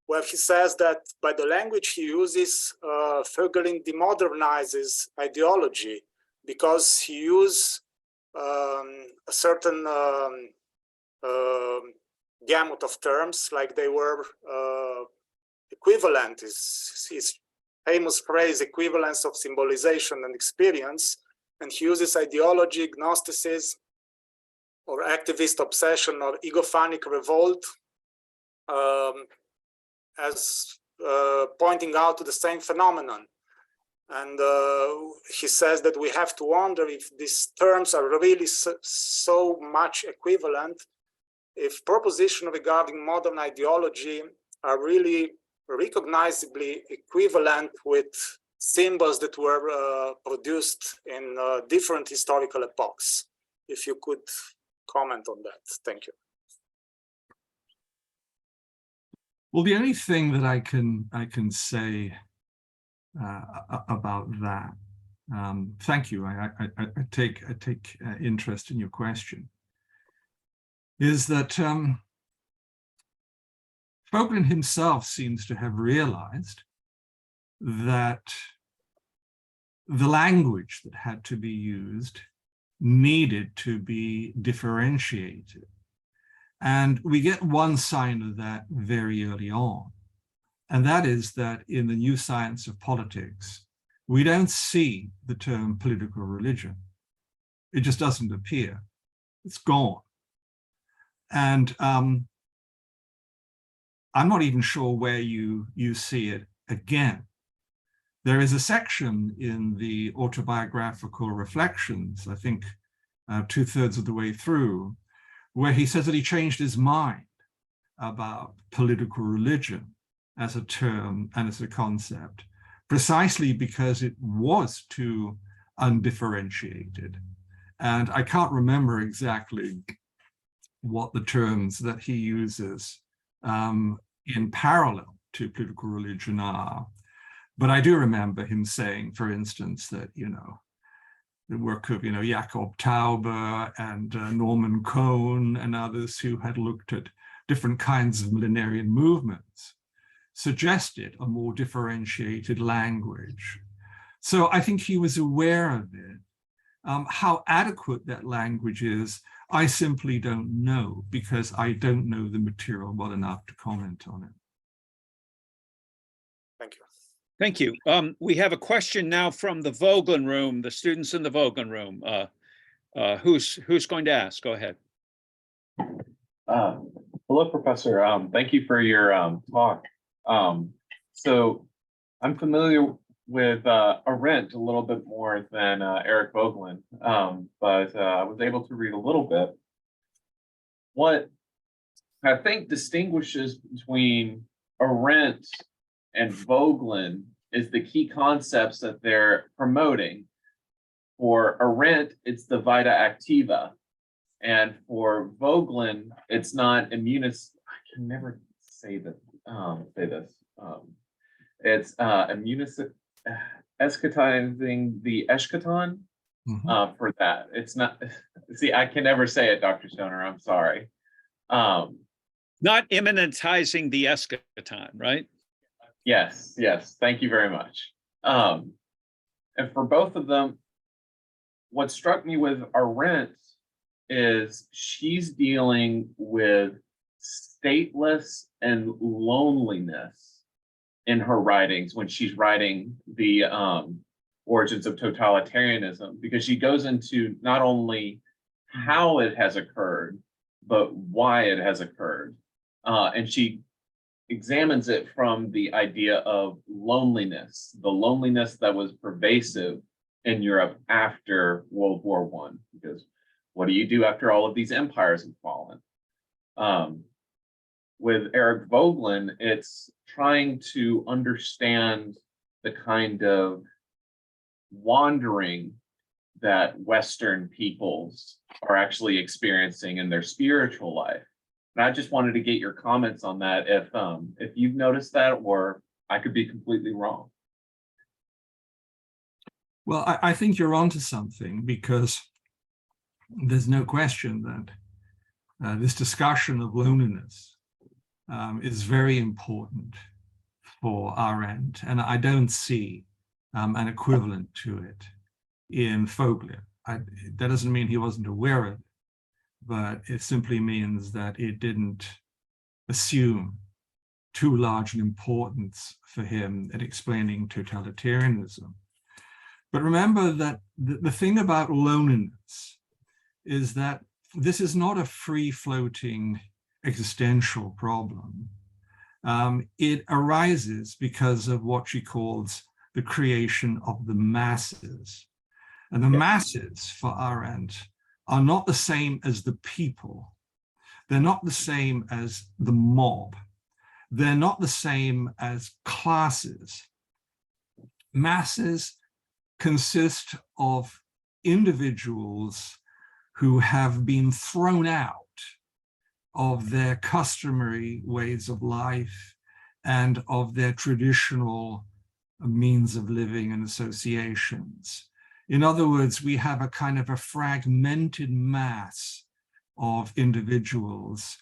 where he says that by the language he uses, Voegelin demodernizes ideology, because he uses a certain gamut of terms, like they were equivalent, his famous phrase, equivalence of symbolization and experience, and he uses ideology, Gnosticism, or activist obsession, or egophanic revolt, as pointing out to the same phenomenon. And he says that we have to wonder if these terms are really so much equivalent, if propositions regarding modern ideology are really recognizably equivalent with symbols that were produced in different historical epochs. If you could comment on that. Thank you.
Well, the only thing that I can say about that, thank you. I take interest in your question, is that Vogelin himself seems to have realized that the language that had to be used needed to be differentiated. And we get one sign of that very early on. And that is that in the new science of politics, we don't see the term political religion. It just doesn't appear. It's gone. And I'm not even sure where you see it again. There is a section in the autobiographical reflections, I think 2/3 of the way through, where he says that he changed his mind about political religion as a term and as a concept, precisely because it was too undifferentiated. And I can't remember exactly what the terms that he uses in parallel to political religion are. But I do remember him saying, for instance, that, the work of, Jakob Tauber and Norman Cohn and others who had looked at different kinds of millenarian movements suggested a more differentiated language. So I think he was aware of it. How adequate that language is, I simply don't know, because I don't know the material well enough to comment on it.
Thank you.
Thank you. We have a question now from the Vogelin room, the students in the Vogelin room. Who's going to ask? Go ahead.
Hello, Professor. Thank you for your talk. So I'm familiar with Arendt a little bit more than Eric Voegelin, but I was able to read a little bit. What I think distinguishes between Arendt and Vogelin is the key concepts that they're promoting. For Arendt, it's the vita activa. And for Vogelin, it's not immunis. I can never say that. It's eschatizing the eschaton. For that, it's not. See, I can never say it, Dr. Stoner. I'm sorry.
Not immanentizing the eschaton, right?
Yes. Thank you very much. And for both of them, what struck me with Arendt is she's dealing with stateless and loneliness in her writings when she's writing the origins of totalitarianism, because she goes into not only how it has occurred, but why it has occurred. And she examines it from the idea of loneliness, the loneliness that was pervasive in Europe after World War I, because what do you do after all of these empires have fallen? With Eric Voegelin, it's trying to understand the kind of wandering that Western peoples are actually experiencing in their spiritual life. And I just wanted to get your comments on that, if you've noticed that, or I could be completely wrong.
Well, I think you're onto something, because there's no question that this discussion of loneliness is very important for Arendt, and I don't see an equivalent to it in Vogelin. That doesn't mean he wasn't aware of it, but it simply means that it didn't assume too large an importance for him in explaining totalitarianism. But remember that the thing about loneliness is that this is not a free-floating existential problem. It arises because of what she calls the creation of the masses. And the masses for Arendt are not the same as the people. They're not the same as the mob. They're not the same as classes. Masses consist of individuals who have been thrown out of their customary ways of life and of their traditional means of living and associations. In other words, we have a kind of a fragmented mass of individuals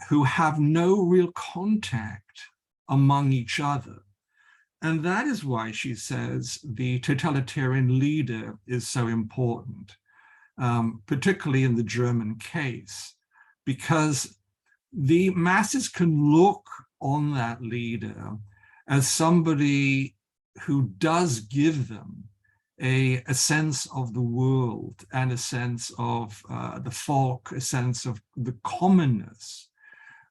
who have no real contact among each other. And that is why she says the totalitarian leader is so important, particularly in the German case, because the masses can look on that leader as somebody who does give them a sense of the world and a sense of the folk, a sense of the commonness,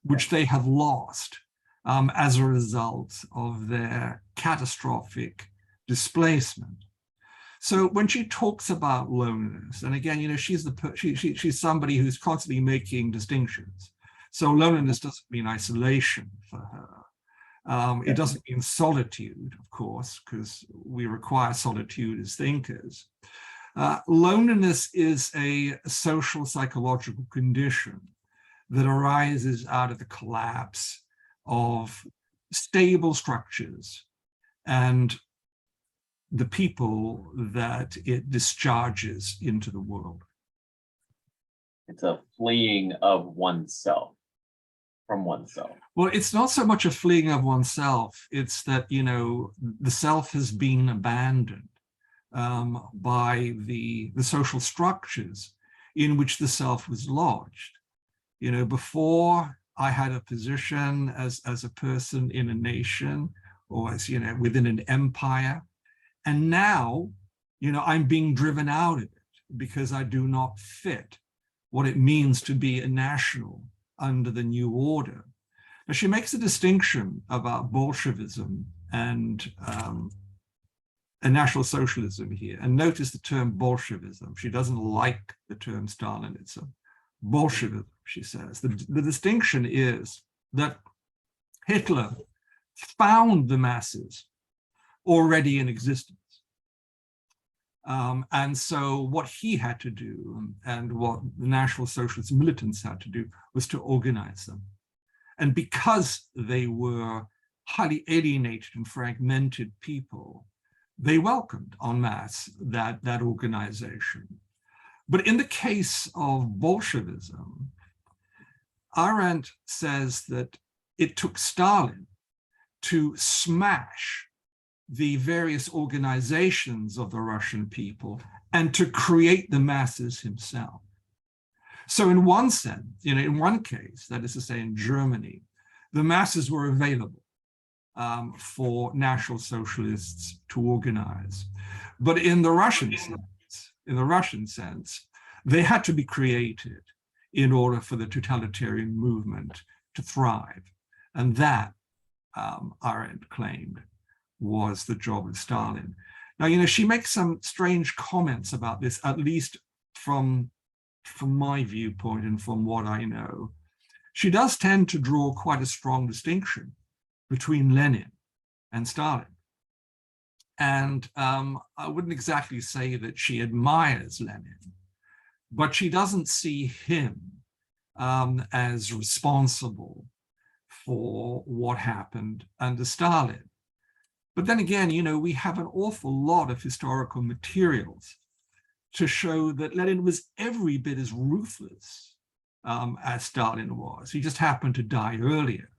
which they have lost as a result of their catastrophic displacement. So when she talks about loneliness, and again, you know, she's somebody who's constantly making distinctions. So loneliness doesn't mean isolation for her. It doesn't mean solitude, of course, because we require solitude as thinkers. Loneliness is a social psychological condition that arises out of the collapse of stable structures and the people that it discharges into the world.
It's a fleeing of oneself from oneself.
Well, it's not so much a fleeing of oneself. It's that, you know, the self has been abandoned by the social structures in which the self was lodged. You know, before I had a position as a person in a nation or as, you know, within an empire. And now, you know, I'm being driven out of it because I do not fit what it means to be a national under the new order. Now, she makes a distinction about Bolshevism and National Socialism here. And notice the term Bolshevism. She doesn't like the term Stalinism. Bolshevism, she says. The distinction is that Hitler found the masses already in existence. And so what he had to do and what the National Socialist militants had to do was to organize them. And because they were highly alienated and fragmented people, they welcomed en masse that organization. But in the case of Bolshevism, Arendt says that it took Stalin to smash the various organizations of the Russian people and to create the masses himself. So in one sense, you know, in one case, that is to say in Germany, the masses were available for National Socialists to organize. But in the Russian sense, they had to be created in order for the totalitarian movement to thrive. And that, Arendt claimed, was the job of Stalin. Now, you know, she makes some strange comments about this, at least from my viewpoint and from what I know. She does tend to draw quite a strong distinction between Lenin and Stalin. And I wouldn't exactly say that she admires Lenin, but she doesn't see him as responsible for what happened under Stalin. But then again, you know, we have an awful lot of historical materials to show that Lenin was every bit as ruthless as Stalin was. He just happened to die earlier.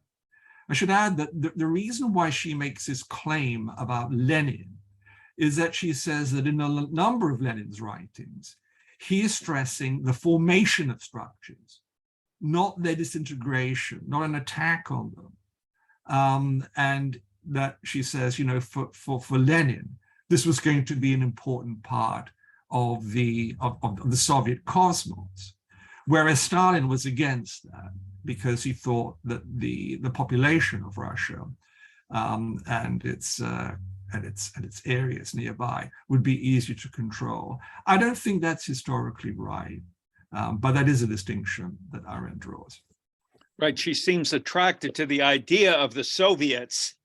I should add that the reason why she makes this claim about Lenin is that she says that in a number of Lenin's writings, he is stressing the formation of structures, not their disintegration, not an attack on them. And that she says, you know, for Lenin, this was going to be an important part of the Soviet cosmos, whereas Stalin was against that because he thought that the population of Russia and its areas nearby would be easier to control. I don't think that's historically right, but that is a distinction that Arendt draws.
Right, she seems attracted to the idea of the Soviets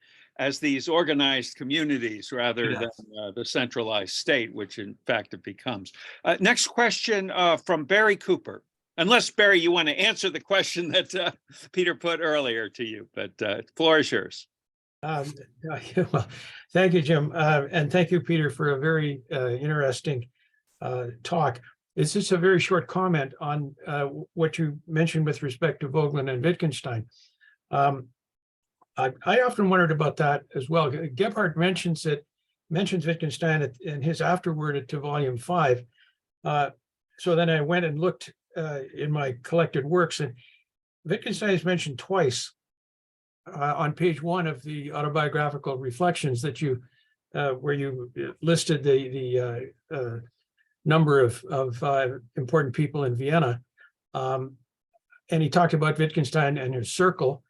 as these organized communities rather than the centralized state, which in fact it becomes. Next question from Barry Cooper. Unless, Barry, you want to answer the question that Peter put earlier to you, but the floor is yours.
Well, thank you, Jim. And thank you, Peter, for a very interesting talk. It's just a very short comment on what you mentioned with respect to Vogelin and Wittgenstein. I often wondered about that as well. Gebhardt mentions Wittgenstein in his afterword to volume 5. So then I went and looked in my collected works, and Wittgenstein is mentioned twice on page 1 of the autobiographical reflections that you, where you listed the number of important people in Vienna. And he talked about Wittgenstein and his circle.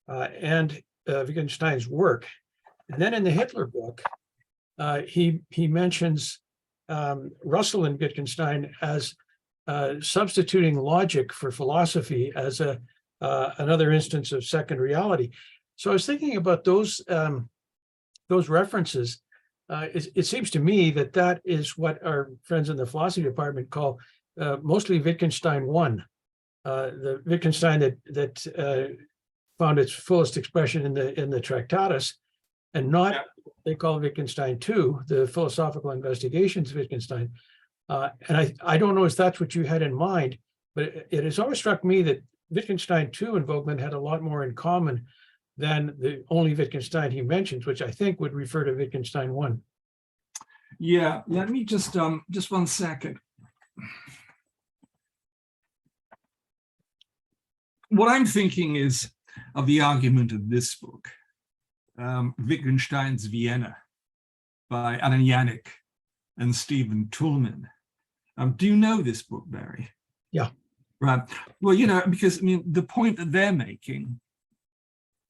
And Wittgenstein's work. And then in the Hitler book, he mentions Russell and Wittgenstein as substituting logic for philosophy as another instance of second reality. So I was thinking about those references. It seems to me that that is what our friends in the philosophy department call mostly Wittgenstein 1. The Wittgenstein that found its fullest expression in the Tractatus, and not they call Wittgenstein 2, the philosophical investigations of Wittgenstein. And I don't know if that's what you had in mind, but it has always struck me that Wittgenstein 2 and Vogelin had a lot more in common than the only Wittgenstein he mentions, which I think would refer to Wittgenstein 1.
Yeah, let me just 1 second. What I'm thinking is of the argument of this book, Wittgenstein's Vienna by Alan Yannick and Stephen Toulmin. Do you know this book, Barry?
Yeah.
Right. Well, you know, because I mean, the point that they're making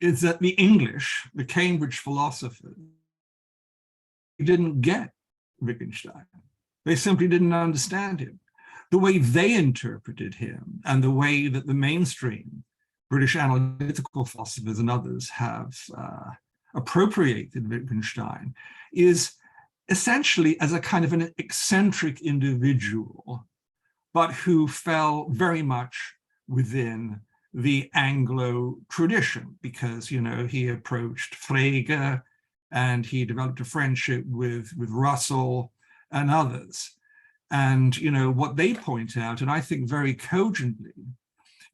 is that the English, the Cambridge philosophers, didn't get Wittgenstein. They simply didn't understand him. The way they interpreted him and the way that the mainstream British analytical philosophers and others have appropriated Wittgenstein is essentially as a kind of an eccentric individual, but who fell very much within the Anglo tradition because, you know, he approached Frege and he developed a friendship with Russell and others. And, you know, what they point out, and I think very cogently,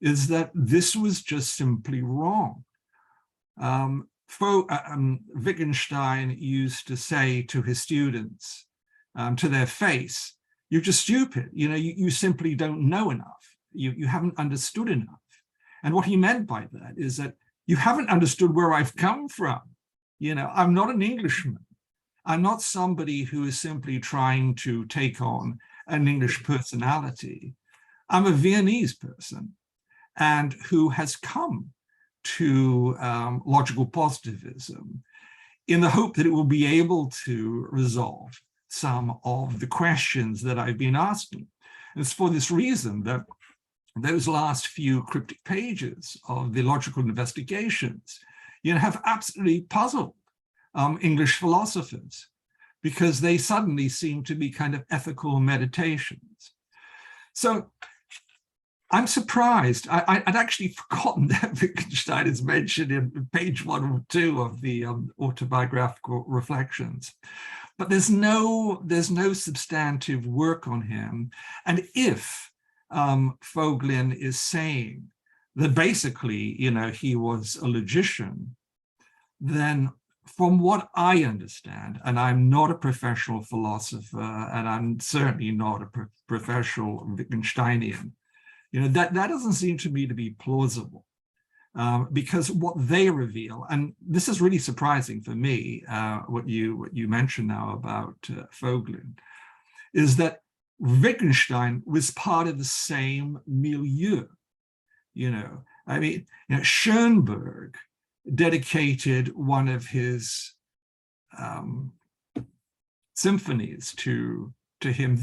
is that this was just simply wrong. Wittgenstein used to say to his students, to their face, you're just stupid. You know, you simply don't know enough. You haven't understood enough. And what he meant by that is that you haven't understood where I've come from. You know, I'm not an Englishman. I'm not somebody who is simply trying to take on an English personality. I'm a Viennese person and who has come to logical positivism in the hope that it will be able to resolve some of the questions that I've been asking. And it's for this reason that those last few cryptic pages of the logical investigations, you know, have absolutely puzzled English philosophers because they suddenly seem to be kind of ethical meditations. So I'm surprised. I'd actually forgotten that Wittgenstein is mentioned in page 1 or 2 of the autobiographical reflections. But there's no substantive work on him. And if Vogelin is saying that basically, you know, he was a logician, then from what I understand, and I'm not a professional philosopher, and I'm certainly not a professional Wittgensteinian, you know, that doesn't seem to me to be plausible. Because what they reveal, and this is really surprising for me, what you mentioned now about Vogelin, is that Wittgenstein was part of the same milieu. You know, I mean, you know, Schoenberg dedicated one of his symphonies to him.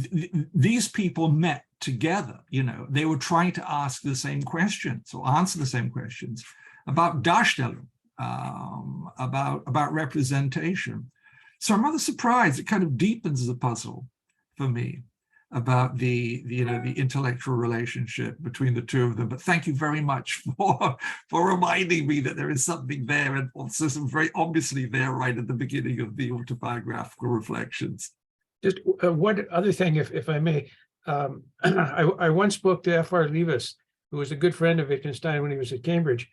These people met together, you know, they were trying to ask the same questions or answer the same questions about Darstellung, about representation. So I'm rather surprised. It kind of deepens the puzzle for me about the intellectual relationship between the two of them. But thank you very much for reminding me that there is something there, and also some very obviously there right at the beginning of the autobiographical reflections.
Just one other thing, if I may. I once spoke to F.R. Leavis, who was a good friend of Wittgenstein when he was at Cambridge,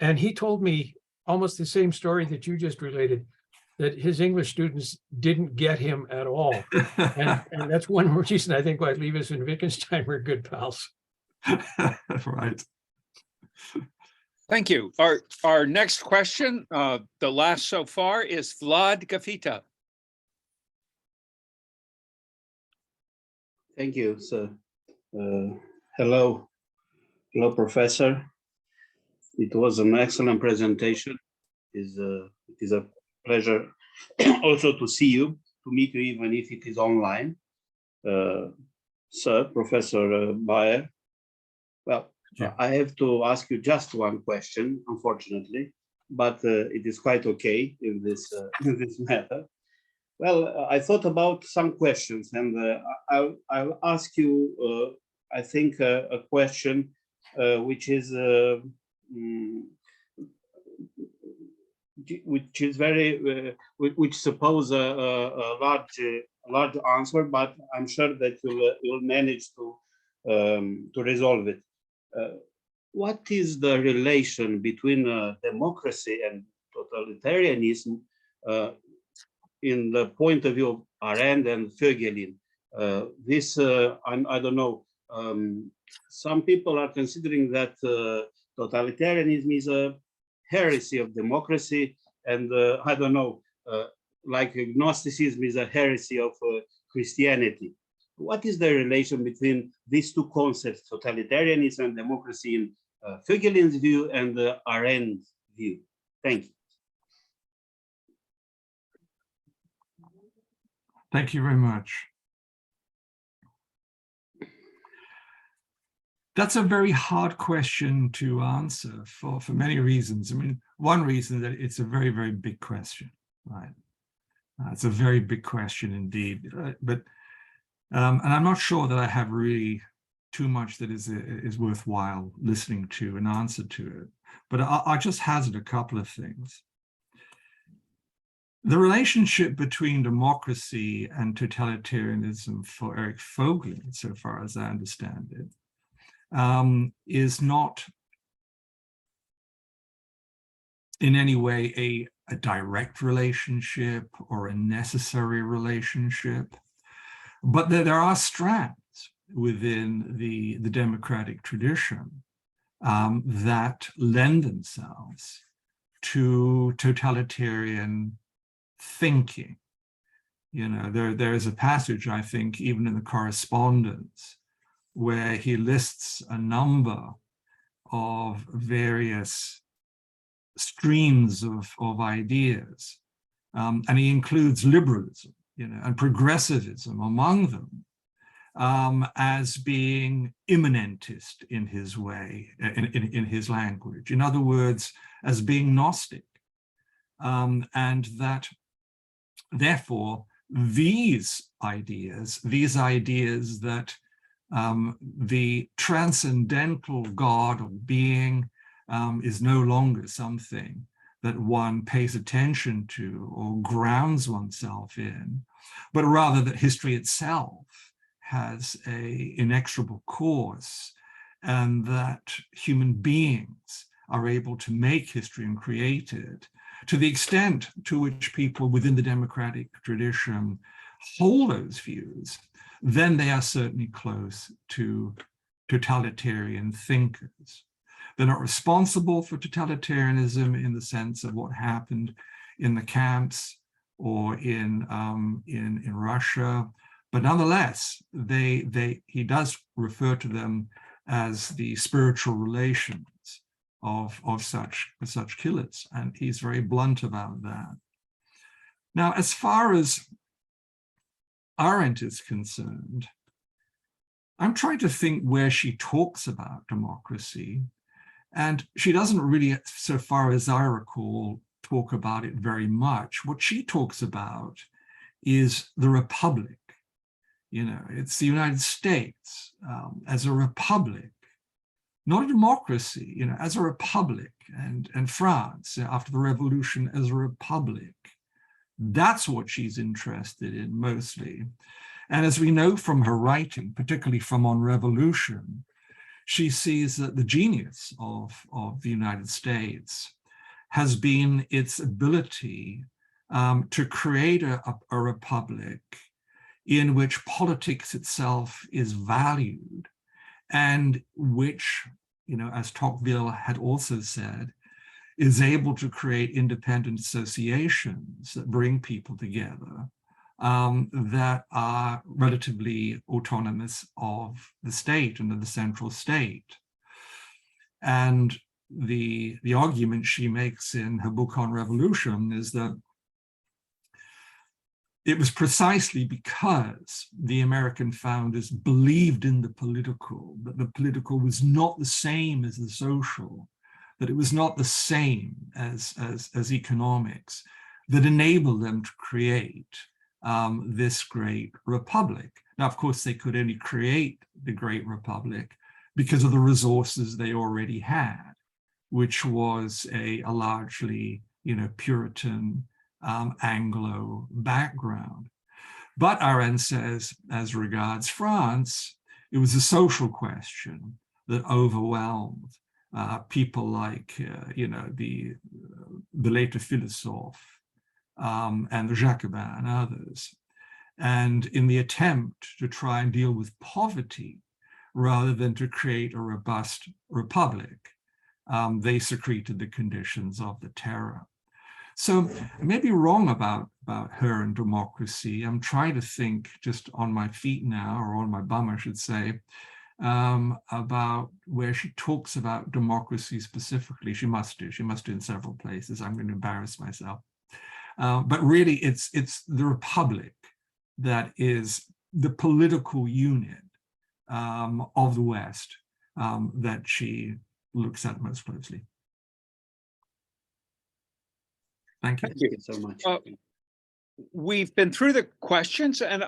and he told me almost the same story that you just related, that his English students didn't get him at all. And that's one reason I think why Leavis and Wittgenstein were good pals.
Right.
Thank you. Our next question, the last so far, is Vlad Gafita.
Thank you, sir. Hello, Professor. It was an excellent presentation. It is a pleasure also to see you, to meet you, even if it is online. Sir, Professor Baehr. Well,
Yeah.
I have to ask you just one question, unfortunately, but it is quite okay in this matter. Well, I thought about some questions, and I'll ask you, I think, a question which is very, which suppose a large answer, but I'm sure that you'll manage to resolve it. What is the relation between democracy and totalitarianism in the point of view of Arendt and Voegelin? I don't know. Some people are considering that totalitarianism is a heresy of democracy, and I don't know, like Gnosticism is a heresy of Christianity. What is the relation between these two concepts, totalitarianism and democracy, in Voegelin's view and Arendt's view? Thank you.
Thank you very much. That's a very hard question to answer for many reasons. I mean, one reason that it's a very, very big question, right? It's a very big question indeed. And I'm not sure that I have really too much that is worthwhile listening to an answer to it. But I'll just hazard a couple of things. The relationship between democracy and totalitarianism for Eric Voegelin, so far as I understand it, is not in any way a direct relationship or a necessary relationship, but there are strands within the democratic tradition that lend themselves to totalitarian thinking. You know, there is a passage, I think, even in the correspondence, where he lists a number of various streams of ideas, and he includes liberalism, you know, and progressivism among them, as being immanentist in his way, in his language. In other words, as being Gnostic, and that therefore these ideas that the transcendental God or being is no longer something that one pays attention to or grounds oneself in, but rather that history itself has an inexorable course, and that human beings are able to make history and create it. To the extent to which people within the democratic tradition hold those views, then they are certainly close to totalitarian thinkers. They're not responsible for totalitarianism in the sense of what happened in the camps or in Russia, but nonetheless, he does refer to them as the spiritual relations of such killers, and he's very blunt about that. Now, as far as Arendt is concerned, I'm trying to think where she talks about democracy, and she doesn't really, so far as I recall, talk about it very much. What she talks about is the republic. You know, it's the United States as a republic, not a democracy, you know, as a republic, and France after the revolution as a republic. That's what she's interested in mostly. And as we know from her writing, particularly from On Revolution, she sees that the genius of the United States has been its ability to create a republic in which politics itself is valued, and which, you know, as Tocqueville had also said, is able to create independent associations that bring people together that are relatively autonomous of the state and of the central state. And the argument she makes in her book on revolution is that it was precisely because the American founders believed in the political, that the political was not the same as the social, that it was not the same as economics, that enabled them to create this great republic. Now, of course, they could only create the great republic because of the resources they already had, which was a largely, Puritan Anglo background. But Arendt says, as regards France, it was a social question that overwhelmed people like, the later philosophe and the Jacobin and others. And in the attempt to try and deal with poverty, rather than to create a robust republic, they secreted the conditions of the terror. So I may be wrong about her and democracy. I'm trying to think just on my feet now, or on my bum, I should say, about where she talks about democracy specifically. She must do in several places. I'm going to embarrass myself. But really, it's the republic that is the political unit of the West that she looks at most closely. Thank you.
Thank you so much.
We've been through the questions, and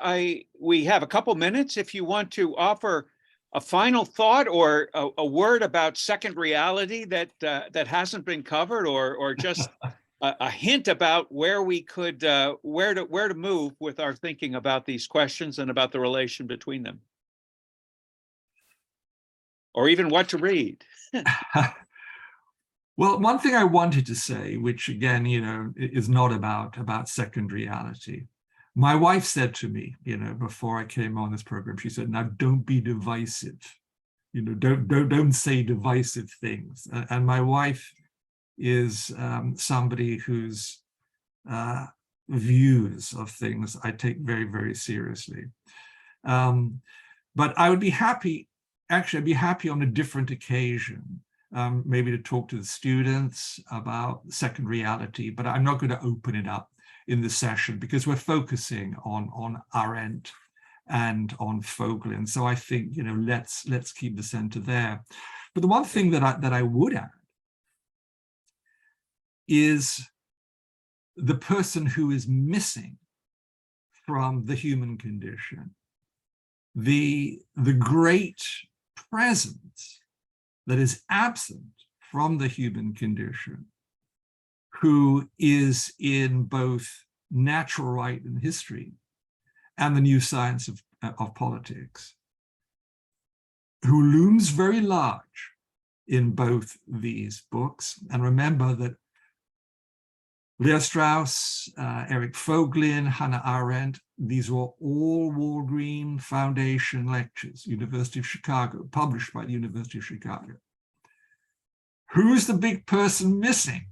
we have a couple minutes if you want to offer a final thought or a word about second reality that hasn't been covered, or just a hint about where we could where to move with our thinking about these questions and about the relation between them, or even what to read.
Well, one thing I wanted to say, which again, is not about second reality. My wife said to me, before I came on this program, she said, "Now don't be divisive. Don't say divisive things." And my wife is somebody whose views of things I take very, very seriously. But I would be happy, actually, I'd be happy on a different occasion, maybe to talk to the students about second reality, but I'm not going to open it up in this session because we're focusing on Arendt and on Vogelin. So I think, let's keep the center there. But the one thing that I would add is the person who is missing from the human condition, the great presence that is absent from the human condition, who is in both natural right and history and the new science of politics, who looms very large in both these books. And remember that Leo Strauss, Eric Voegelin, Hannah Arendt, these were all Walgreen Foundation lectures, University of Chicago, published by the University of Chicago. Who's the big person missing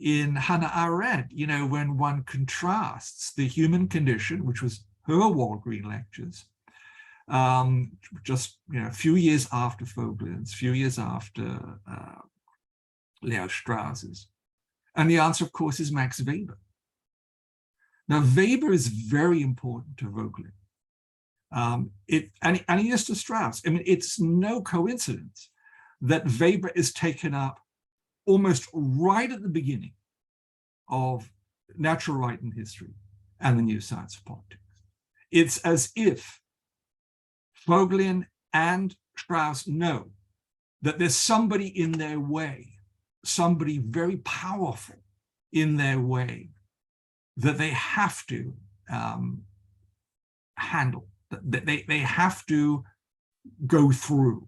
in Hannah Arendt? When one contrasts the human condition, which was her Walgreen lectures, just a few years after Voegelin's, few years after Leo Strauss's. And the answer, of course, is Max Weber. Now, Weber is very important to Vogelin. And he is to Strauss. I mean, it's no coincidence that Weber is taken up almost right at the beginning of natural right and history and the new science of politics. It's as if Vogelin and Strauss know that there's somebody in their way, somebody very powerful in their way, that they have to handle, that they have to go through,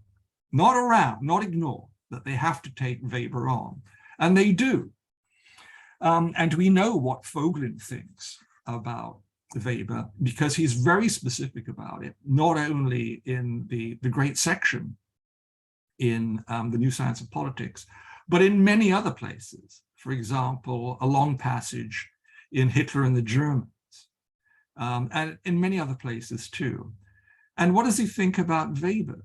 not around, not ignore, that they have to take Weber on. And they do. And we know what Vogelin thinks about Weber because he's very specific about it, not only in the great section in the New Science of Politics, but in many other places. For example, a long passage in Hitler and the Germans, and in many other places too. And what does he think about Weber?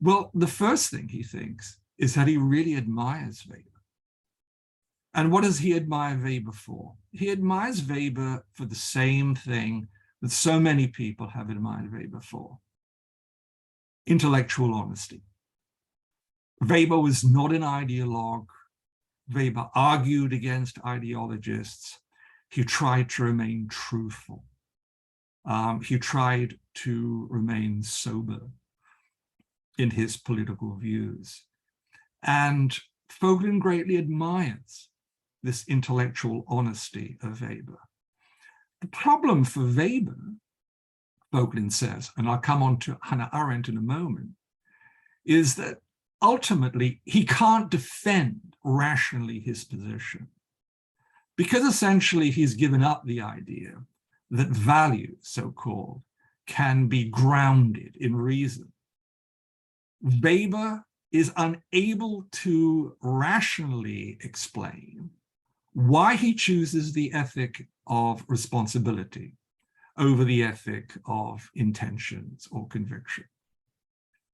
Well, the first thing he thinks is that he really admires Weber. And what does he admire Weber for? He admires Weber for the same thing that so many people have admired Weber for: intellectual honesty. Weber was not an ideologue. Weber argued against ideologists. He tried to remain truthful. He tried to remain sober in his political views. And Vogelin greatly admires this intellectual honesty of Weber. The problem for Weber, Vogelin says, and I'll come on to Hannah Arendt in a moment, is that ultimately he can't defend rationally his position, because essentially he's given up the idea that value, so-called, can be grounded in reason. Weber is unable to rationally explain why he chooses the ethic of responsibility over the ethic of intentions or conviction.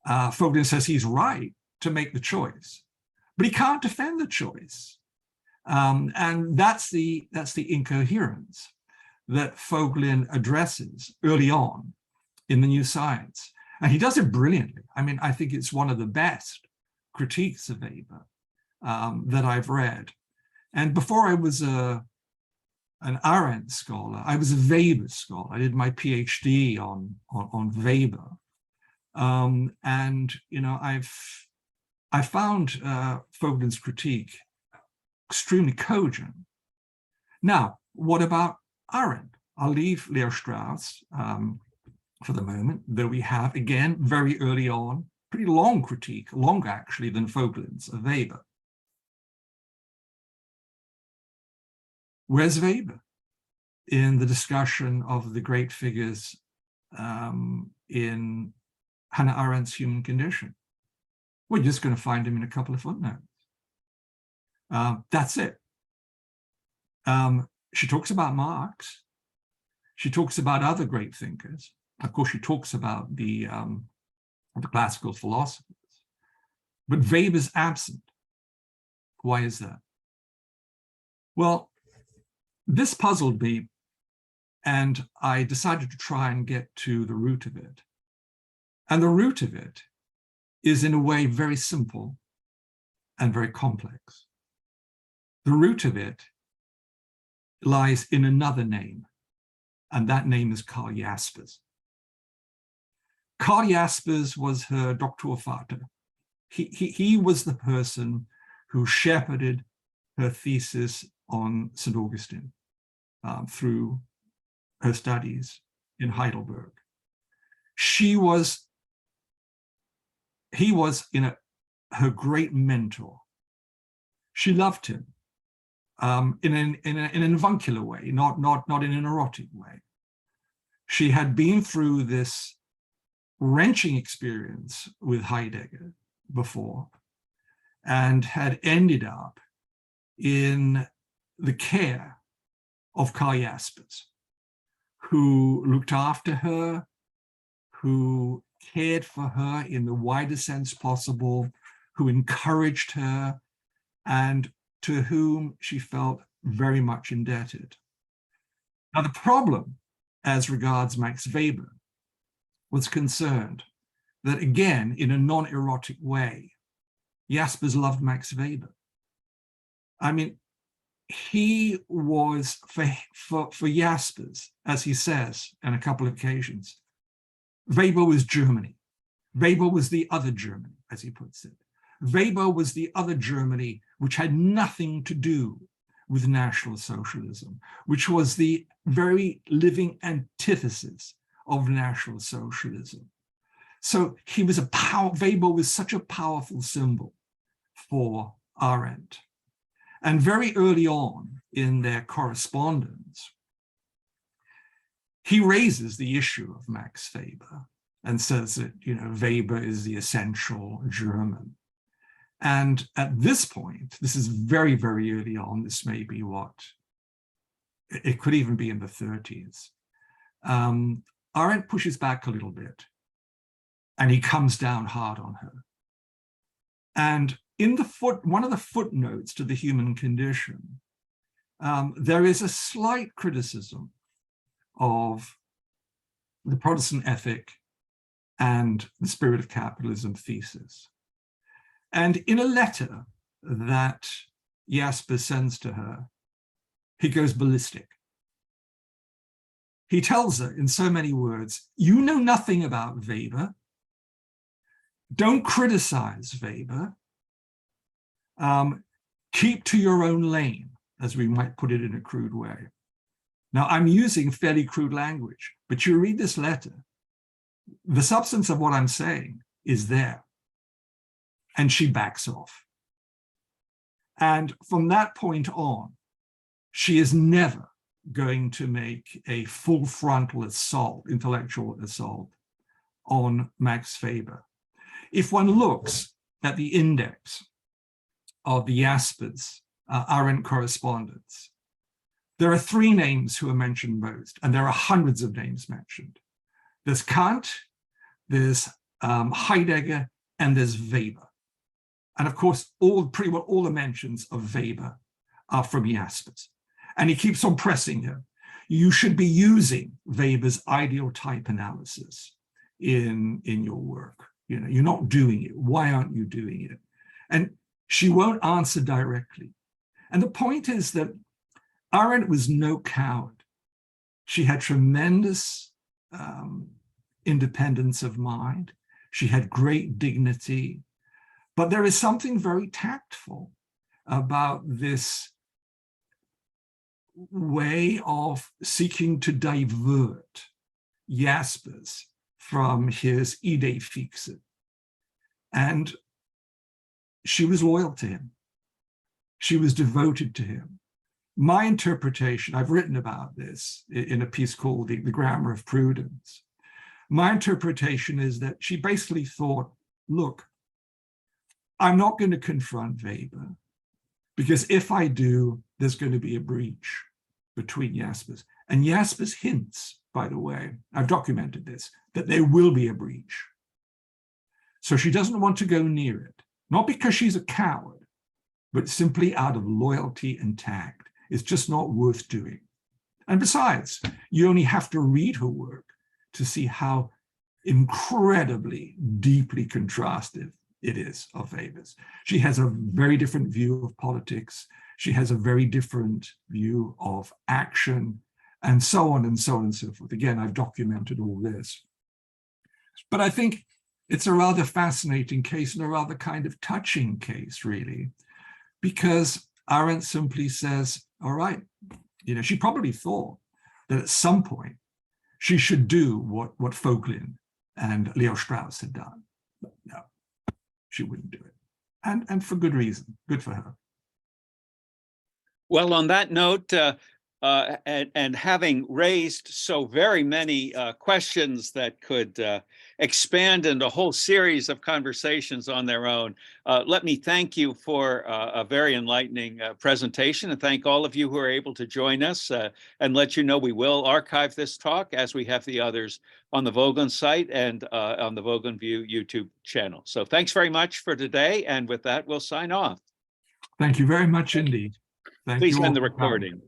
Vogelin says he's right to make the choice, but he can't defend the choice. And that's the incoherence that Vogelin addresses early on in the New Science. And he does it brilliantly. I mean, I think it's one of the best critiques of Weber that I've read. And before I was an Arendt scholar, I was a Weber scholar. I did my PhD on Weber. And, you know, I found Vogelin's critique extremely cogent. Now, what about Arendt? I'll leave Leer-Strauss for the moment, though we have, again, very early on, pretty long critique, longer actually than Vogelin's of Weber. Where's Weber in the discussion of the great figures in Hannah Arendt's Human Condition? We're just going to find him in a couple of footnotes. That's it. She talks about Marx. She talks about other great thinkers. Of course, she talks about the classical philosophers. But Weber's absent. Why is that? Well, this puzzled me, and I decided to try and get to the root of it. And the root of it is, in a way, very simple and very complex. The root of it lies in another name, and that name is Karl Jaspers. Karl Jaspers was her Doktorvater. He was the person who shepherded her thesis on St. Augustine through her studies in Heidelberg. He was her great mentor. She loved him in an avuncular way, not in an erotic way. She had been through this wrenching experience with Heidegger before and had ended up in the care of Karl Jaspers, who looked after her, who cared for her in the widest sense possible, who encouraged her, and to whom she felt very much indebted. Now, the problem as regards Max Weber was concerned that, again, in a non-erotic way, Jaspers loved Max Weber. I mean, he was, for Jaspers, as he says on a couple of occasions, Weber was Germany. Weber was the other Germany, as he puts it. Weber was the other Germany which had nothing to do with National Socialism, which was the very living antithesis of National Socialism. So he was Weber was such a powerful symbol for Arendt. And very early on in their correspondence, he raises the issue of Max Weber and says that, you know, Weber is the essential German. And at this point, this is very, very early on, this may be it could even be in the 30s. Arendt pushes back a little bit, and he comes down hard on her. And in one of the footnotes to the human condition, there is a slight criticism of the Protestant ethic and the spirit of capitalism thesis. And in a letter that Jaspers sends to her, he goes ballistic. He tells her in so many words, you know nothing about Weber. Don't criticize Weber. Keep to your own lane, as we might put it in a crude way. Now, I'm using fairly crude language, but you read this letter, the substance of what I'm saying is there. And she backs off. And from that point on, she is never going to make a full frontal assault, intellectual assault, on Max Weber. If one looks at the index of the Jaspers Arendt correspondence, there are 3 names who are mentioned most, and there are hundreds of names mentioned. There's Kant, there's Heidegger, and there's Weber. And of course, pretty well all the mentions of Weber are from Jaspers. And he keeps on pressing her. You should be using Weber's ideal type analysis in your work. You know, you're not doing it. Why aren't you doing it? And she won't answer directly. And the point is that Arendt was no coward. She had tremendous independence of mind. She had great dignity. But there is something very tactful about this way of seeking to divert Jaspers from his Idee fixe. And she was loyal to him. She was devoted to him. My interpretation, I've written about this in a piece called The Grammar of Prudence. My interpretation is that she basically thought, look, I'm not going to confront Weber, because if I do, there's going to be a breach between Jaspers. And Jaspers hints, by the way, I've documented this, that there will be a breach. So she doesn't want to go near it, not because she's a coward, but simply out of loyalty and tact. It's just not worth doing. And besides, you only have to read her work to see how incredibly deeply contrastive it is of Weber's. She has a very different view of politics. She has a very different view of action, and so on and so on and so forth. Again, I've documented all this. But I think it's a rather fascinating case and a rather kind of touching case, really, because Arendt simply says, all right, you know, she probably thought that at some point she should do what Vogelin and Leo Strauss had done. But no, she wouldn't do it. And for good reason, good for her.
Well, on that note, and having raised so very many questions that could expand into a whole series of conversations on their own, let me thank you for a very enlightening presentation, and thank all of you who are able to join us, and let you know we will archive this talk, as we have the others, on the Vogelin site and on the VogelinView YouTube channel. So thanks very much for today, and with that, we'll sign off.
Thank you very much indeed. Thank
Please
you
end
all
the
for coming.
recording.